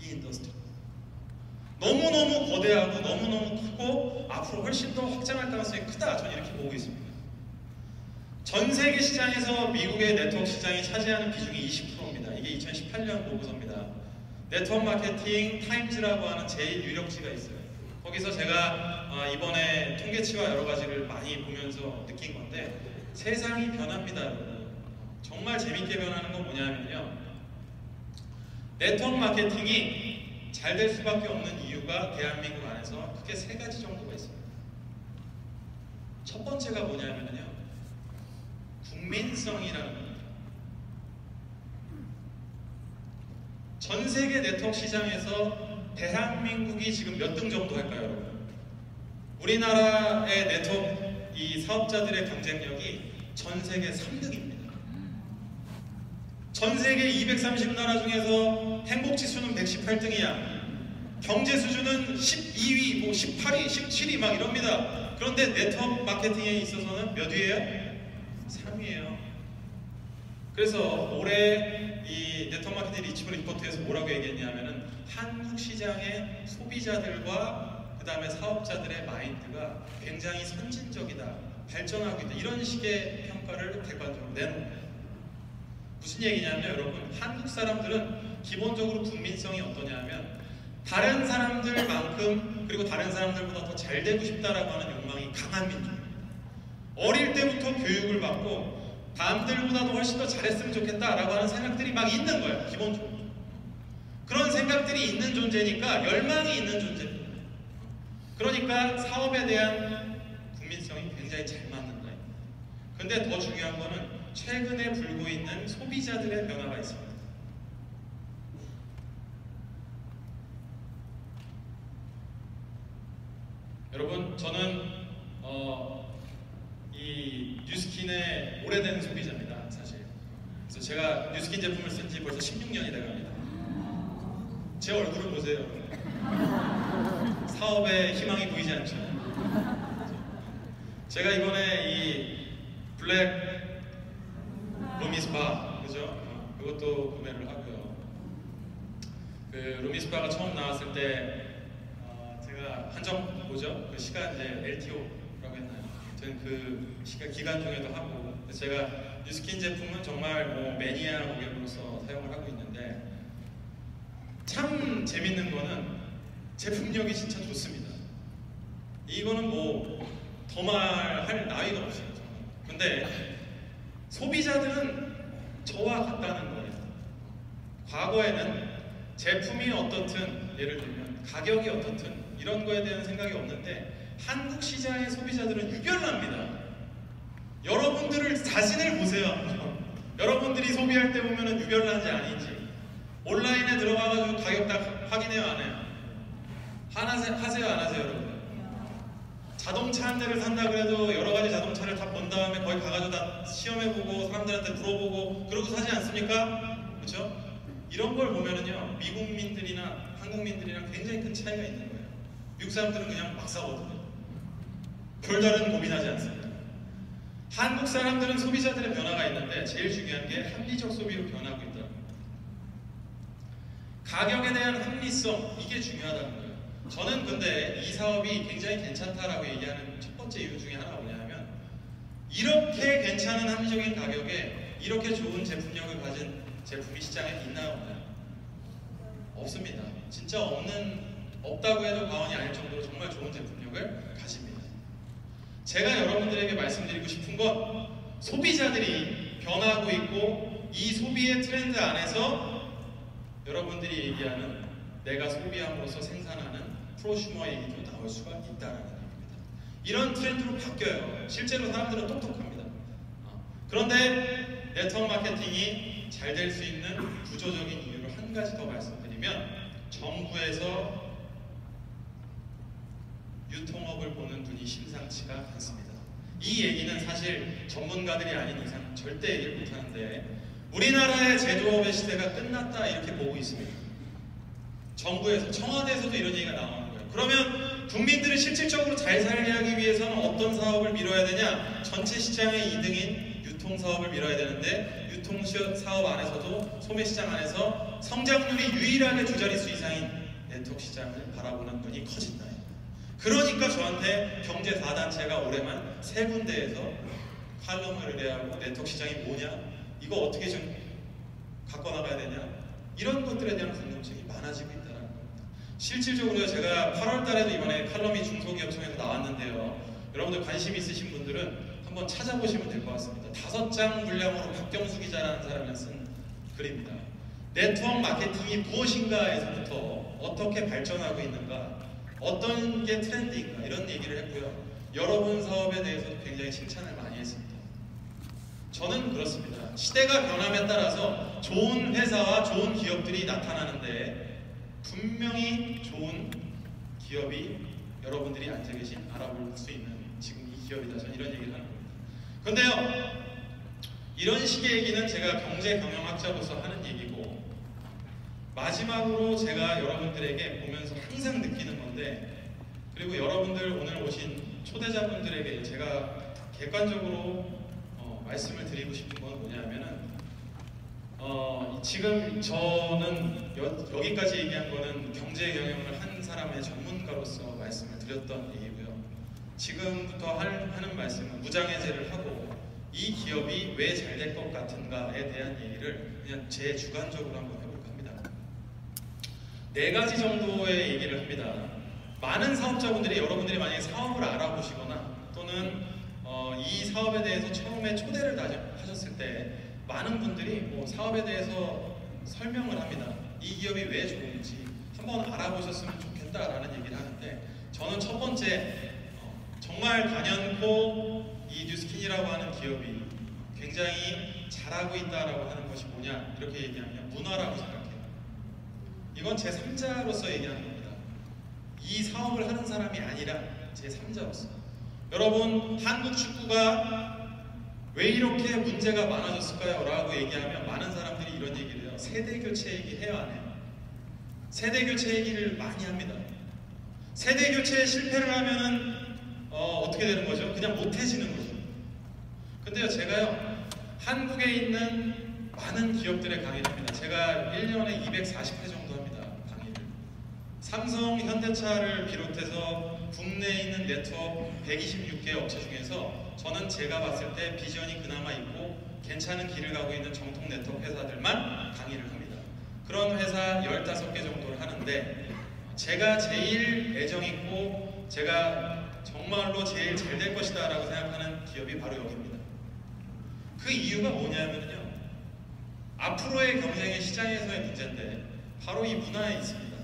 이 인더스트리 너무너무 거대하고 너무너무 크고 앞으로 훨씬 더 확장할 가능성이 크다, 저는 이렇게 보고 있습니다. 전 세계 시장에서 미국의 네트워크 시장이 차지하는 비중이 20%입니다. 이게 2018년 보고서입니다. 네트워크 마케팅 타임즈라고 하는 제일 유력지가 있어요. 거기서 제가 이번에 통계치와 여러 가지를 많이 보면서 느낀 건데, 세상이 변합니다, 여러분. 정말 재밌게 변하는 건 뭐냐면요, 네트워크 마케팅이 잘 될 수밖에 없는 이유가 대한민국 안에서 크게 3가지 정도가 있습니다. 첫 번째가 뭐냐면요, 국민성이라는 겁니다. 전 세계 네트워크 시장에서 대한민국이 지금 몇 등 정도 할까요, 여러분? 우리나라의 네트워크 이 사업자들의 경쟁력이 전 세계 3등입니다. 전 세계 230나라 중에서 행복지수는 118등이야. 경제 수준은 12위, 뭐 18위, 17위 막 이럽니다. 그런데 네트워크 마케팅에 있어서는 몇 위예요? 3위예요. 그래서 올해 이 네트워크 마케팅 리치먼트 리포트에서 뭐라고 얘기했냐면은, 한국 시장의 소비자들과 그 다음에 사업자들의 마인드가 굉장히 선진적이다, 발전하고 있다, 이런 식의 평가를 객관적으로 내놓습니다. 무슨 얘기냐면, 여러분, 한국 사람들은 기본적으로 국민성이 어떠냐면, 다른 사람들만큼 그리고 다른 사람들보다 더 잘 되고 싶다라고 하는 욕망이 강한 민족입니다. 어릴 때부터 교육을 받고 남들보다도 훨씬 더 잘했으면 좋겠다라고 하는 생각들이 막 있는 거예요, 기본적으로. 그런 생각들이 있는 존재니까 열망이 있는 존재입니다. 그러니까 사업에 대한 국민성이 굉장히 잘 맞는 거예요. 근데 더 중요한 거는 최근에 불고 있는 소비자들의 변화가 있습니다. 여러분, 저는 이 뉴스킨의 오래된 소비자입니다, 사실. 그래서 제가 뉴스킨 제품을 쓴 지 벌써 16년이 돼갑니다. 제 얼굴을 보세요. 사업에 희망이 보이지 않죠? 제가 이번에 이 블랙 루미스파, 그죠? 그것도 구매를 하고요. 그 루미스파가 처음 나왔을 때 제가 한정 뭐죠? 그 시간 이제 LTO라고 했나요? 아무튼 그 시간 기간 중에도 하고, 제가 뉴스킨 제품은 정말 뭐 매니아 고객으로서 사용을 하고 있는데, 참 재밌는 거는 제품력이 진짜 좋습니다. 이거는 뭐 더 말할 나위가 없어요. 근데 소비자들은 저와 같다는 거예요. 과거에는 제품이 어떻든, 예를 들면 가격이 어떻든 이런 거에 대한 생각이 없는데, 한국 시장의 소비자들은 유별납니다. 여러분들을 자신을 보세요. 여러분들이 소비할 때 보면은 유별난지 아닌지. 온라인에 들어가가지고 가격 다 확인해요, 안 해요? 하세요, 안 하세요, 여러분? 자동차 한 대를 산다 그래도 여러 가지 자동차를 다 본 다음에 거기 가가지고 다 시험해보고 사람들한테 물어보고 그러고 사지 않습니까? 그렇죠? 이런 걸 보면은요, 미국민들이나 한국민들이랑 굉장히 큰 차이가 있는 거예요. 미국 사람들은 그냥 막 사거든요. 별다른 고민하지 않습니다. 한국 사람들은 소비자들의 변화가 있는데, 제일 중요한 게 합리적 소비로 변하고 있다는 겁니다. 가격에 대한 합리성, 이게 중요하다는 거예요. 저는 근데 이 사업이 굉장히 괜찮다라고 얘기하는 첫 번째 이유 중에 하나가 뭐냐면 이렇게 괜찮은 합리적인 가격에 이렇게 좋은 제품력을 가진 제품이 시장에 있나요? 없나요? 없습니다. 진짜 없다고 해도 과언이 아닐 정도로 정말 좋은 제품력을 가집니다. 제가 여러분들에게 말씀드리고 싶은 건 소비자들이 변하고 있고 이 소비의 트렌드 안에서 여러분들이 얘기하는 내가 소비함으로써 생산하는 프로슈머 얘기도 나올 수가 있다는 얘기입니다. 이런 트렌드로 바뀌어요. 실제로 사람들은 똑똑합니다. 그런데 네트워크 마케팅이 잘 될 수 있는 구조적인 이유를 한 가지 더 말씀드리면 정부에서 유통업을 보는 눈이 심상치가 않습니다. 이 얘기는 사실 전문가들이 아닌 이상 절대 얘기를 못하는데 우리나라의 제조업의 시대가 끝났다 이렇게 보고 있습니다. 정부에서, 청와대에서도 이런 얘기가 나오는 거예요. 그러면 국민들을 실질적으로 잘 살게 하기 위해서는 어떤 사업을 밀어야 되냐? 전체 시장의 2등인 유통사업을 밀어야 되는데 유통사업 안에서도 소매시장 안에서 성장률이 유일하게 두 자릿수 이상인 네트워크 시장을 바라보는 눈이 커진다. 그러니까 저한테 경제 4단체가 올해만 3군데에서 칼럼을 의뢰하고 네트워크 시장이 뭐냐? 이거 어떻게 좀 갖고 나가야 되냐? 이런 것들에 대한 궁금증이 많아지고 있다는 겁니다. 실질적으로 제가 8월 달에도 이번에 칼럼이 중소기업청에서 나왔는데요. 여러분들 관심 있으신 분들은 한번 찾아보시면 될 것 같습니다. 5장 분량으로 박경수 기자라는 사람이 쓴 글입니다. 네트워크 마케팅이 무엇인가에서부터 어떻게 발전하고 있는가, 어떤 게 트렌드인가 이런 얘기를 했고요. 여러분 사업에 대해서도 굉장히 칭찬을 많이 했습니다. 저는 그렇습니다. 시대가 변함에 따라서 좋은 회사와 좋은 기업들이 나타나는데 분명히 좋은 기업이 여러분들이 앉아 계신 알아볼 수 있는 지금 이 기업이다. 저는 이런 얘기를 하는 겁니다. 근데요, 이런 식의 얘기는 제가 경제 경영학자로서 하는 얘기고 마지막으로 제가 여러분들에게 보면서 항상 느끼는 건데, 그리고 여러분들 오늘 오신 초대자분들에게 제가 객관적으로 말씀을 드리고 싶은 건 뭐냐면은 지금 저는 여기까지 얘기한 거는 경제 경영을 한 사람의 전문가로서 말씀을 드렸던 얘기고요. 지금부터 하는 말씀은 무장해제를 하고 이 기업이 왜 잘 될 것 같은가에 대한 얘기를 그냥 제 주관적으로 한번 해볼까 합니다. 4가지 정도의 얘기를 합니다. 많은 사업자분들이 여러분들이 만약에 사업을 알아보시거나 또는 이 사업에 대해서 처음에 초대를 하셨을 때 많은 분들이 뭐 사업에 대해서 설명을 합니다. 이 기업이 왜 좋은지 한번 알아보셨으면 좋겠다라는 얘기를 하는데, 저는 첫 번째 정말 단연코 이 뉴스킨이라고 하는 기업이 굉장히 잘하고 있다라고 하는 것이 뭐냐 이렇게 얘기하면 문화라고 생각해요. 이건 제 3자로서 얘기하는 겁니다. 이 사업을 하는 사람이 아니라 제 3자로서. 여러분, 한국 축구가 왜 이렇게 문제가 많아졌을까요? 라고 얘기하면 많은 사람들이 이런 얘기를 해요. 세대교체 얘기 해요, 안 해요? 세대교체 얘기를 많이 합니다. 세대교체에 실패를 하면은 어떻게 되는 거죠? 그냥 못해지는 거죠. 근데요, 제가요, 한국에 있는 많은 기업들의 강의를 합니다. 제가 1년에 240회 정도 합니다, 강의를. 삼성, 현대차를 비롯해서 국내에 있는 네트워크 126개 업체 중에서 저는 제가 봤을 때 비전이 그나마 있고 괜찮은 길을 가고 있는 정통 네트워크 회사들만 강의를 합니다. 그런 회사 15개 정도를 하는데 제가 제일 애정있고 제가 정말로 제일 잘 될 것이다 라고 생각하는 기업이 바로 여기입니다. 그 이유가 뭐냐면요, 앞으로의 경쟁의 시장에서의 문제인데 바로 이 문화에 있습니다.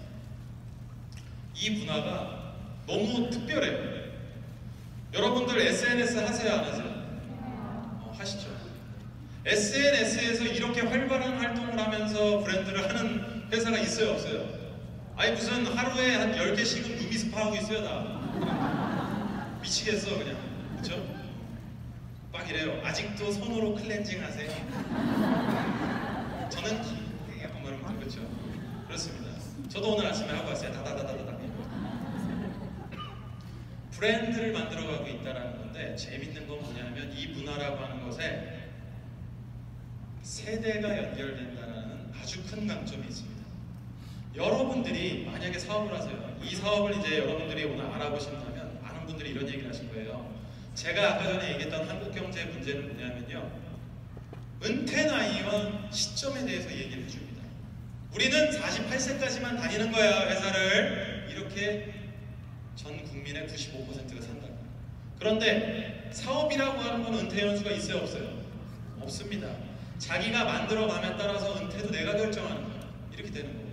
이 문화가 너무 특별해요. 여러분들 SNS 하세요, 안 하세요? 하시죠. SNS에서 이렇게 활발한 활동을 하면서 브랜드를 하는 회사가 있어요, 없어요? 아니 무슨 하루에 한 10개씩은 루미스파 하고 있어요, 다. 미치겠어 그냥. 그쵸? 막 이래요. 아직도 손으로 클렌징 하세요? 저는 약간 말하면 그렇죠. 그렇습니다. 저도 오늘 아침에 하고 왔어요. 다다다다다. 브랜드를 만들어가고 있다는 건데 재밌는 건 뭐냐면 이 문화라고 하는 것에 세대가 연결된다는 아주 큰 강점이 있습니다. 여러분들이 만약에 사업을 하세요. 이 사업을 이제 여러분들이 오늘 알아보신다면 많은 분들이 이런 얘기를 하실 거예요. 제가 아까 전에 얘기했던 한국 경제의 문제는 뭐냐면요, 은퇴 나이와 시점에 대해서 얘기를 해줍니다. 우리는 48세까지만 다니는 거야, 회사를. 이렇게 전 국민의 95%가 산다고. 그런데 사업이라고 하는 건 은퇴 연수가 있어요, 없어요? 없습니다. 자기가 만들어감에 따라서 은퇴도 내가 결정하는 거야. 이렇게 되는 거예요.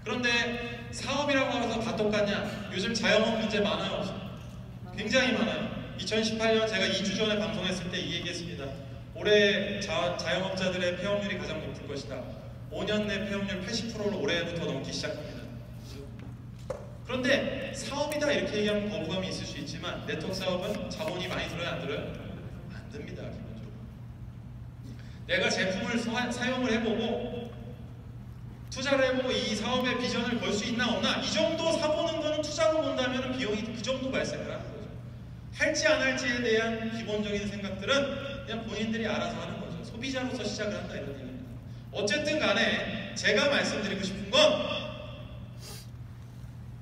그런데 사업이라고 해서 다 똑같냐? 요즘 자영업 문제 많아요, 없어요? 굉장히 많아요. 2018년 제가 2주 전에 방송했을 때 이 얘기했습니다. 올해 자영업자들의 폐업률이 가장 높을 것이다. 5년 내 폐업률 80%를 올해부터 넘기 시작합니다. 그런데 사업이다 이렇게 얘기하면 거부감이 있을 수 있지만, 네트워크 사업은 자본이 많이 들어요, 안 들어요? 안 듭니다, 기본적으로. 내가 제품을 사용을 해보고 투자를 해보고 이 사업의 비전을 걸 수 있나 없나, 이 정도 사보는 거는 투자로 본다면 비용이 그 정도 발생을 하는 거죠. 할지 안 할지에 대한 기본적인 생각들은 그냥 본인들이 알아서 하는 거죠. 소비자로서 시작을 한다, 이런 얘기입니다. 어쨌든 간에 제가 말씀드리고 싶은 건,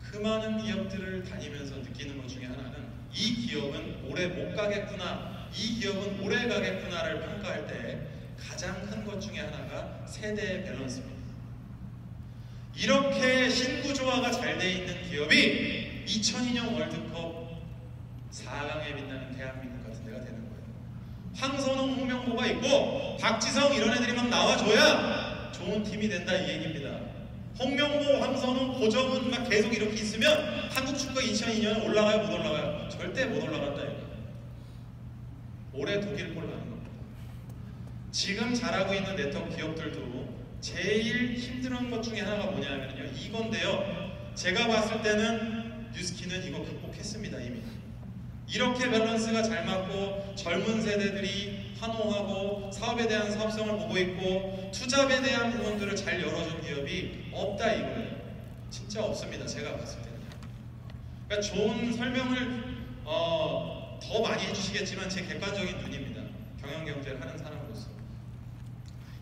그 많은 기업들을 다니면서 느끼는 것 중에 하나는, 이 기업은 오래 못 가겠구나, 이 기업은 오래 가겠구나를 평가할 때 가장 큰 것 중에 하나가 세대의 밸런스입니다. 이렇게 신구조화가 잘 돼 있는 기업이 2002년 월드컵 4강에 빛나는 대한민국 같은 데가 되는 거예요. 황선홍, 홍명보가 있고 박지성 이런 애들이 막 나와줘야 좋은 팀이 된다, 이 얘기입니다. 홍명보, 황선홍, 고정은 막 계속 이렇게 있으면 한국 축구가 2002년에 올라가요, 못 올라가요? 절대 못 올라간다, 이거. 올해 독일골 나는 겁니다. 지금 잘하고 있는 네트워크 기업들도 제일 힘든 것 중에 하나가 뭐냐면요, 이건데요. 제가 봤을 때는 뉴스키는 이거 극복했습니다, 이미. 이렇게 밸런스가 잘 맞고 젊은 세대들이 환호하고 사업에 대한 사업성을 보고 있고 투잡에 대한 부분들을 잘 열어준 기업이 없다, 이거예요. 진짜 없습니다, 제가 봤을 때는. 그러니까 좋은 설명을 더 많이 해주시겠지만 제 객관적인 눈입니다. 경영경제를 하는 사람으로서.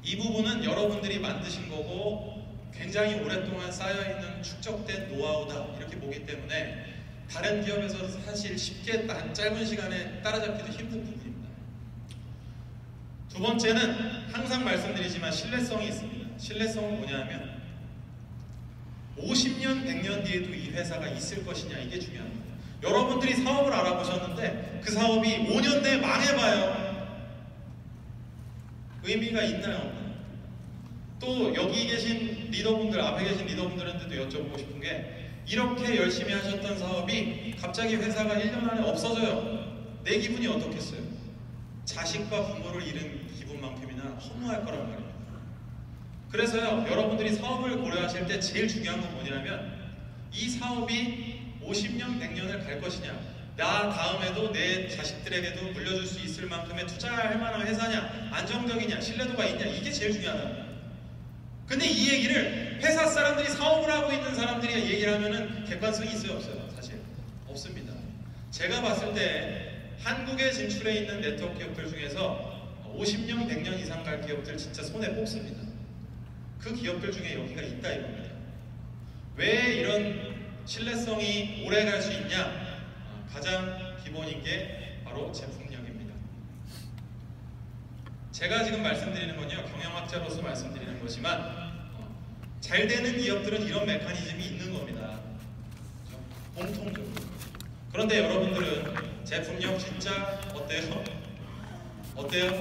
이 부분은 여러분들이 만드신 거고 굉장히 오랫동안 쌓여있는 축적된 노하우다, 이렇게 보기 때문에 다른 기업에서 사실 쉽게 짧은 시간에 따라잡기도 힘든 부분입니다. 두 번째는 항상 말씀드리지만 신뢰성이 있습니다. 신뢰성은 뭐냐면 50년, 100년 뒤에도 이 회사가 있을 것이냐, 이게 중요합니다. 여러분들이 사업을 알아보셨는데 그 사업이 5년 내에 망해봐요. 의미가 있나요, 없나요? 또 여기 계신 리더분들, 앞에 계신 리더분들한테도 여쭤보고 싶은 게, 이렇게 열심히 하셨던 사업이 갑자기 회사가 1년 안에 없어져요. 내 기분이 어떻겠어요? 자식과 부모를 잃은 기분만큼이나 허무할 거란 말입니다. 그래서요, 여러분들이 사업을 고려하실 때 제일 중요한 건 뭐냐면, 이 사업이 50년, 100년을 갈 것이냐, 나 다음에도 내 자식들에게도 물려줄 수 있을 만큼의 투자할 만한 회사냐, 안정적이냐, 신뢰도가 있냐, 이게 제일 중요하다. 근데 이 얘기를 회사 사람들이, 사업을 하고 있는 사람들이 얘기를 하면은 객관성이 있어요, 없어요? 사실 없습니다. 제가 봤을 때 한국에 진출해 있는 네트워크 기업들 중에서 50년, 100년 이상 갈 기업들 진짜 손에 뽑습니다. 그 기업들 중에 여기가 있다, 이겁니다. 왜 이런 신뢰성이 오래 갈 수 있냐? 가장 기본인 게 바로 제품력입니다. 제가 지금 말씀드리는 건요, 경영학자로서 말씀드리는 거지만 잘 되는 기업들은 이런 메커니즘이 있는 겁니다. 공통적으로. 그런데 여러분들은 제품력 진짜 어때요? 어때요?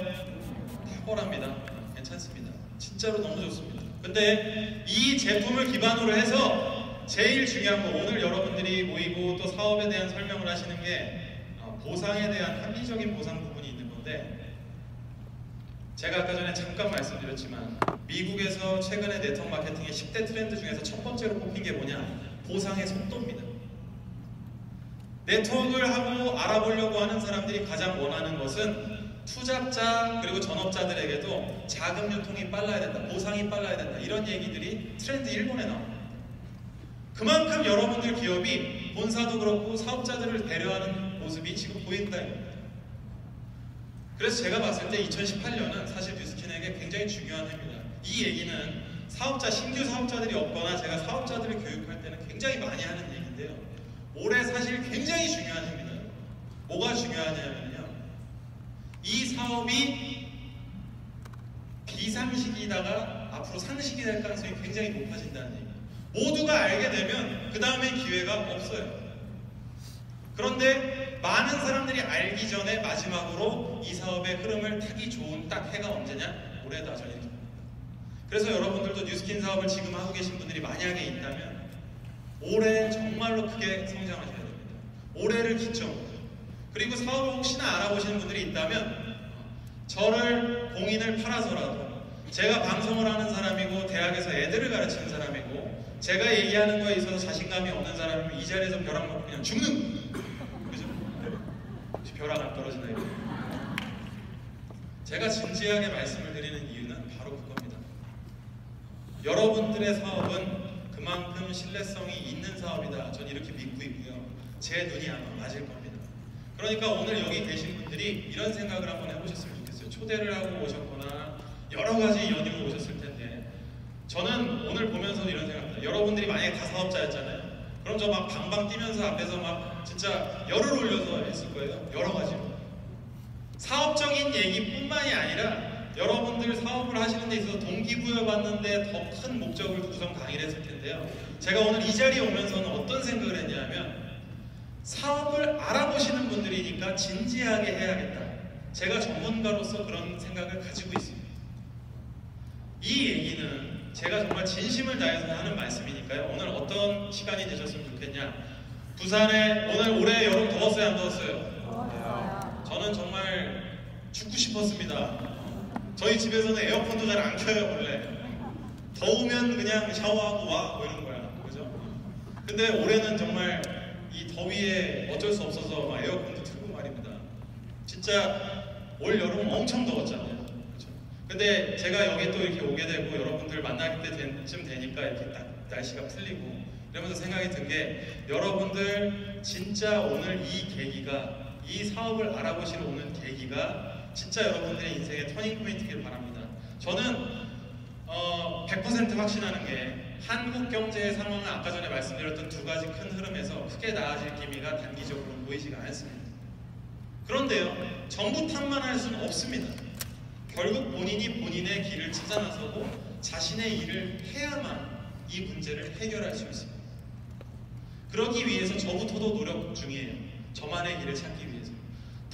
탁월합니다. 괜찮습니다. 진짜로 너무 좋습니다. 근데 이 제품을 기반으로 해서 제일 중요한 거, 오늘 여러분들이 모이고 또 사업에 대한 설명을 하시는 게 보상에 대한 합리적인 보상 부분이 있는 건데, 제가 아까 전에 잠깐 말씀드렸지만 미국에서 최근에 네트워크 마케팅의 10대 트렌드 중에서 첫 번째로 뽑힌 게 뭐냐? 보상의 속도입니다. 네트워크를 하고 알아보려고 하는 사람들이 가장 원하는 것은 투잡자 그리고 전업자들에게도 자금 유통이 빨라야 된다, 보상이 빨라야 된다, 이런 얘기들이 트렌드 1번에 나옵니다. 그만큼 여러분들 기업이 본사도 그렇고 사업자들을 배려하는 모습이 지금 보인다, 이겁니다. 그래서 제가 봤을 때 2018년은 사실 뉴스킨에게 굉장히 중요한 해입니다. 이 얘기는 사업자, 신규 사업자들이 없거나 제가 사업자들을 교육할 때는 굉장히 많이 하는 얘기인데요. 올해 사실 굉장히 중요한 얘기입니다. 뭐가 중요하냐면요. 이 사업이 비상식이다가 앞으로 상식이 될 가능성이 굉장히 높아진다는 얘기예요. 모두가 알게 되면 그 다음에 기회가 없어요. 그런데 많은 사람들이 알기 전에 마지막으로 이 사업의 흐름을 타기 좋은 딱 해가 언제냐? 올해다. 저는 이렇게 봅니다. 그래서 여러분들도 뉴스킨 사업을 지금 하고 계신 분들이 만약에 있다면 올해 정말로 크게 성장하셔야 됩니다. 올해를 기점으로. 그리고 사업을 혹시나 알아보시는 분들이 있다면 저를 공인을 팔아서라도 제가 방송을 하는 사람이고 대학에서 애들을 가르치는 사람이고 제가 얘기하는 거에 있어서 자신감이 없는 사람이면 이 자리에서 벼락 맞고 그냥 죽는, 그죠? 벼락 안 떨어지나요? 제가 진지하게 말씀을 드리는 이유는 바로 그겁니다. 여러분들의 사업은 그만큼 신뢰성이 있는 사업이다. 전 이렇게 믿고 있고요. 제 눈이 아마 맞을 겁니다. 그러니까 오늘 여기 계신 분들이 이런 생각을 한번 해보셨으면 좋겠어요. 초대를 하고 오셨거나 여러 가지 연유로 오셨을 텐데 저는 오늘 보면서도 이런 생각합니다. 여러분들이 만약에 다 사업자였잖아요. 그럼 저 막 방방 뛰면서 앞에서 막 진짜 열을 올려서 했을 거예요. 여러 가지로. 사업적인 얘기뿐만이 아니라 여러분들 사업을 하시는 데 있어서 동기부여 받는데 더 큰 목적을 두고선 강의를 했을 텐데요. 제가 오늘 이 자리에 오면서는 어떤 생각을 했냐면 사업을 알아보시는 분들이니까 진지하게 해야겠다. 제가 전문가로서 그런 생각을 가지고 있습니다. 이 얘기는 제가 정말 진심을 다해서 하는 말씀이니까요. 오늘 어떤 시간이 되셨으면 좋겠냐. 부산에 오늘 올해 여름 더웠어요? 안 더웠어요? 저는 정말 죽고 싶었습니다. 저희 집에서는 에어컨도 잘 안 켜요 원래. 더우면 그냥 샤워하고 와 뭐 이런 거야. 그죠? 근데 올해는 정말 이 더위에 어쩔 수 없어서 막 에어컨도 틀고 말입니다. 진짜 올 여름 엄청 더웠잖아요. 그렇죠? 근데 제가 여기 또 이렇게 오게 되고 여러분들 만날 때쯤 되니까 이렇게 딱 날씨가 풀리고 이러면서 생각이 든 게 여러분들 진짜 오늘 이 계기가 이 사업을 알아보시러 오는 계기가 진짜 여러분들의 인생의 터닝 포인트길 바랍니다. 저는 100% 확신하는 게 한국 경제의 상황은 아까 전에 말씀드렸던 두 가지 큰 흐름에서 크게 나아질 기미가 단기적으로 보이지가 않습니다. 그런데요, 전부 탓만 할 수는 없습니다. 결국 본인이 본인의 길을 찾아 나서고 자신의 일을 해야만 이 문제를 해결할 수 있습니다. 그러기 위해서 저부터도 노력 중이에요. 저만의 길을 찾기 위해서.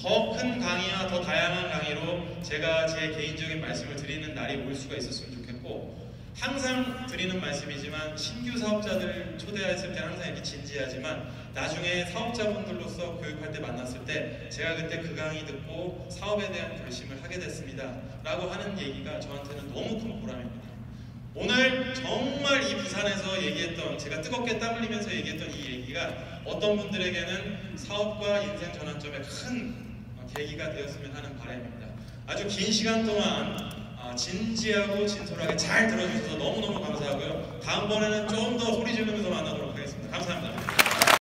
더 큰 강의와 더 다양한 강의로 제가 제 개인적인 말씀을 드리는 날이 올 수가 있었으면 좋겠고 항상 드리는 말씀이지만 신규 사업자들 초대했을 때 항상 이렇게 진지하지만 나중에 사업자분들로서 교육할 때 만났을 때 제가 그때 그 강의 듣고 사업에 대한 결심을 하게 됐습니다 라고 하는 얘기가 저한테는 너무 큰 보람입니다. 오늘 정말 이 부산에서 얘기했던 제가 뜨겁게 땀 흘리면서 얘기했던 이 얘기가 어떤 분들에게는 사업과 인생 전환점의 큰 계기가 되었으면 하는 바람입니다. 아주 긴 시간 동안 진지하고 진솔하게 잘 들어주셔서 너무너무 감사하고요. 다음번에는 좀 더 소리 지르면서 만나도록 하겠습니다. 감사합니다.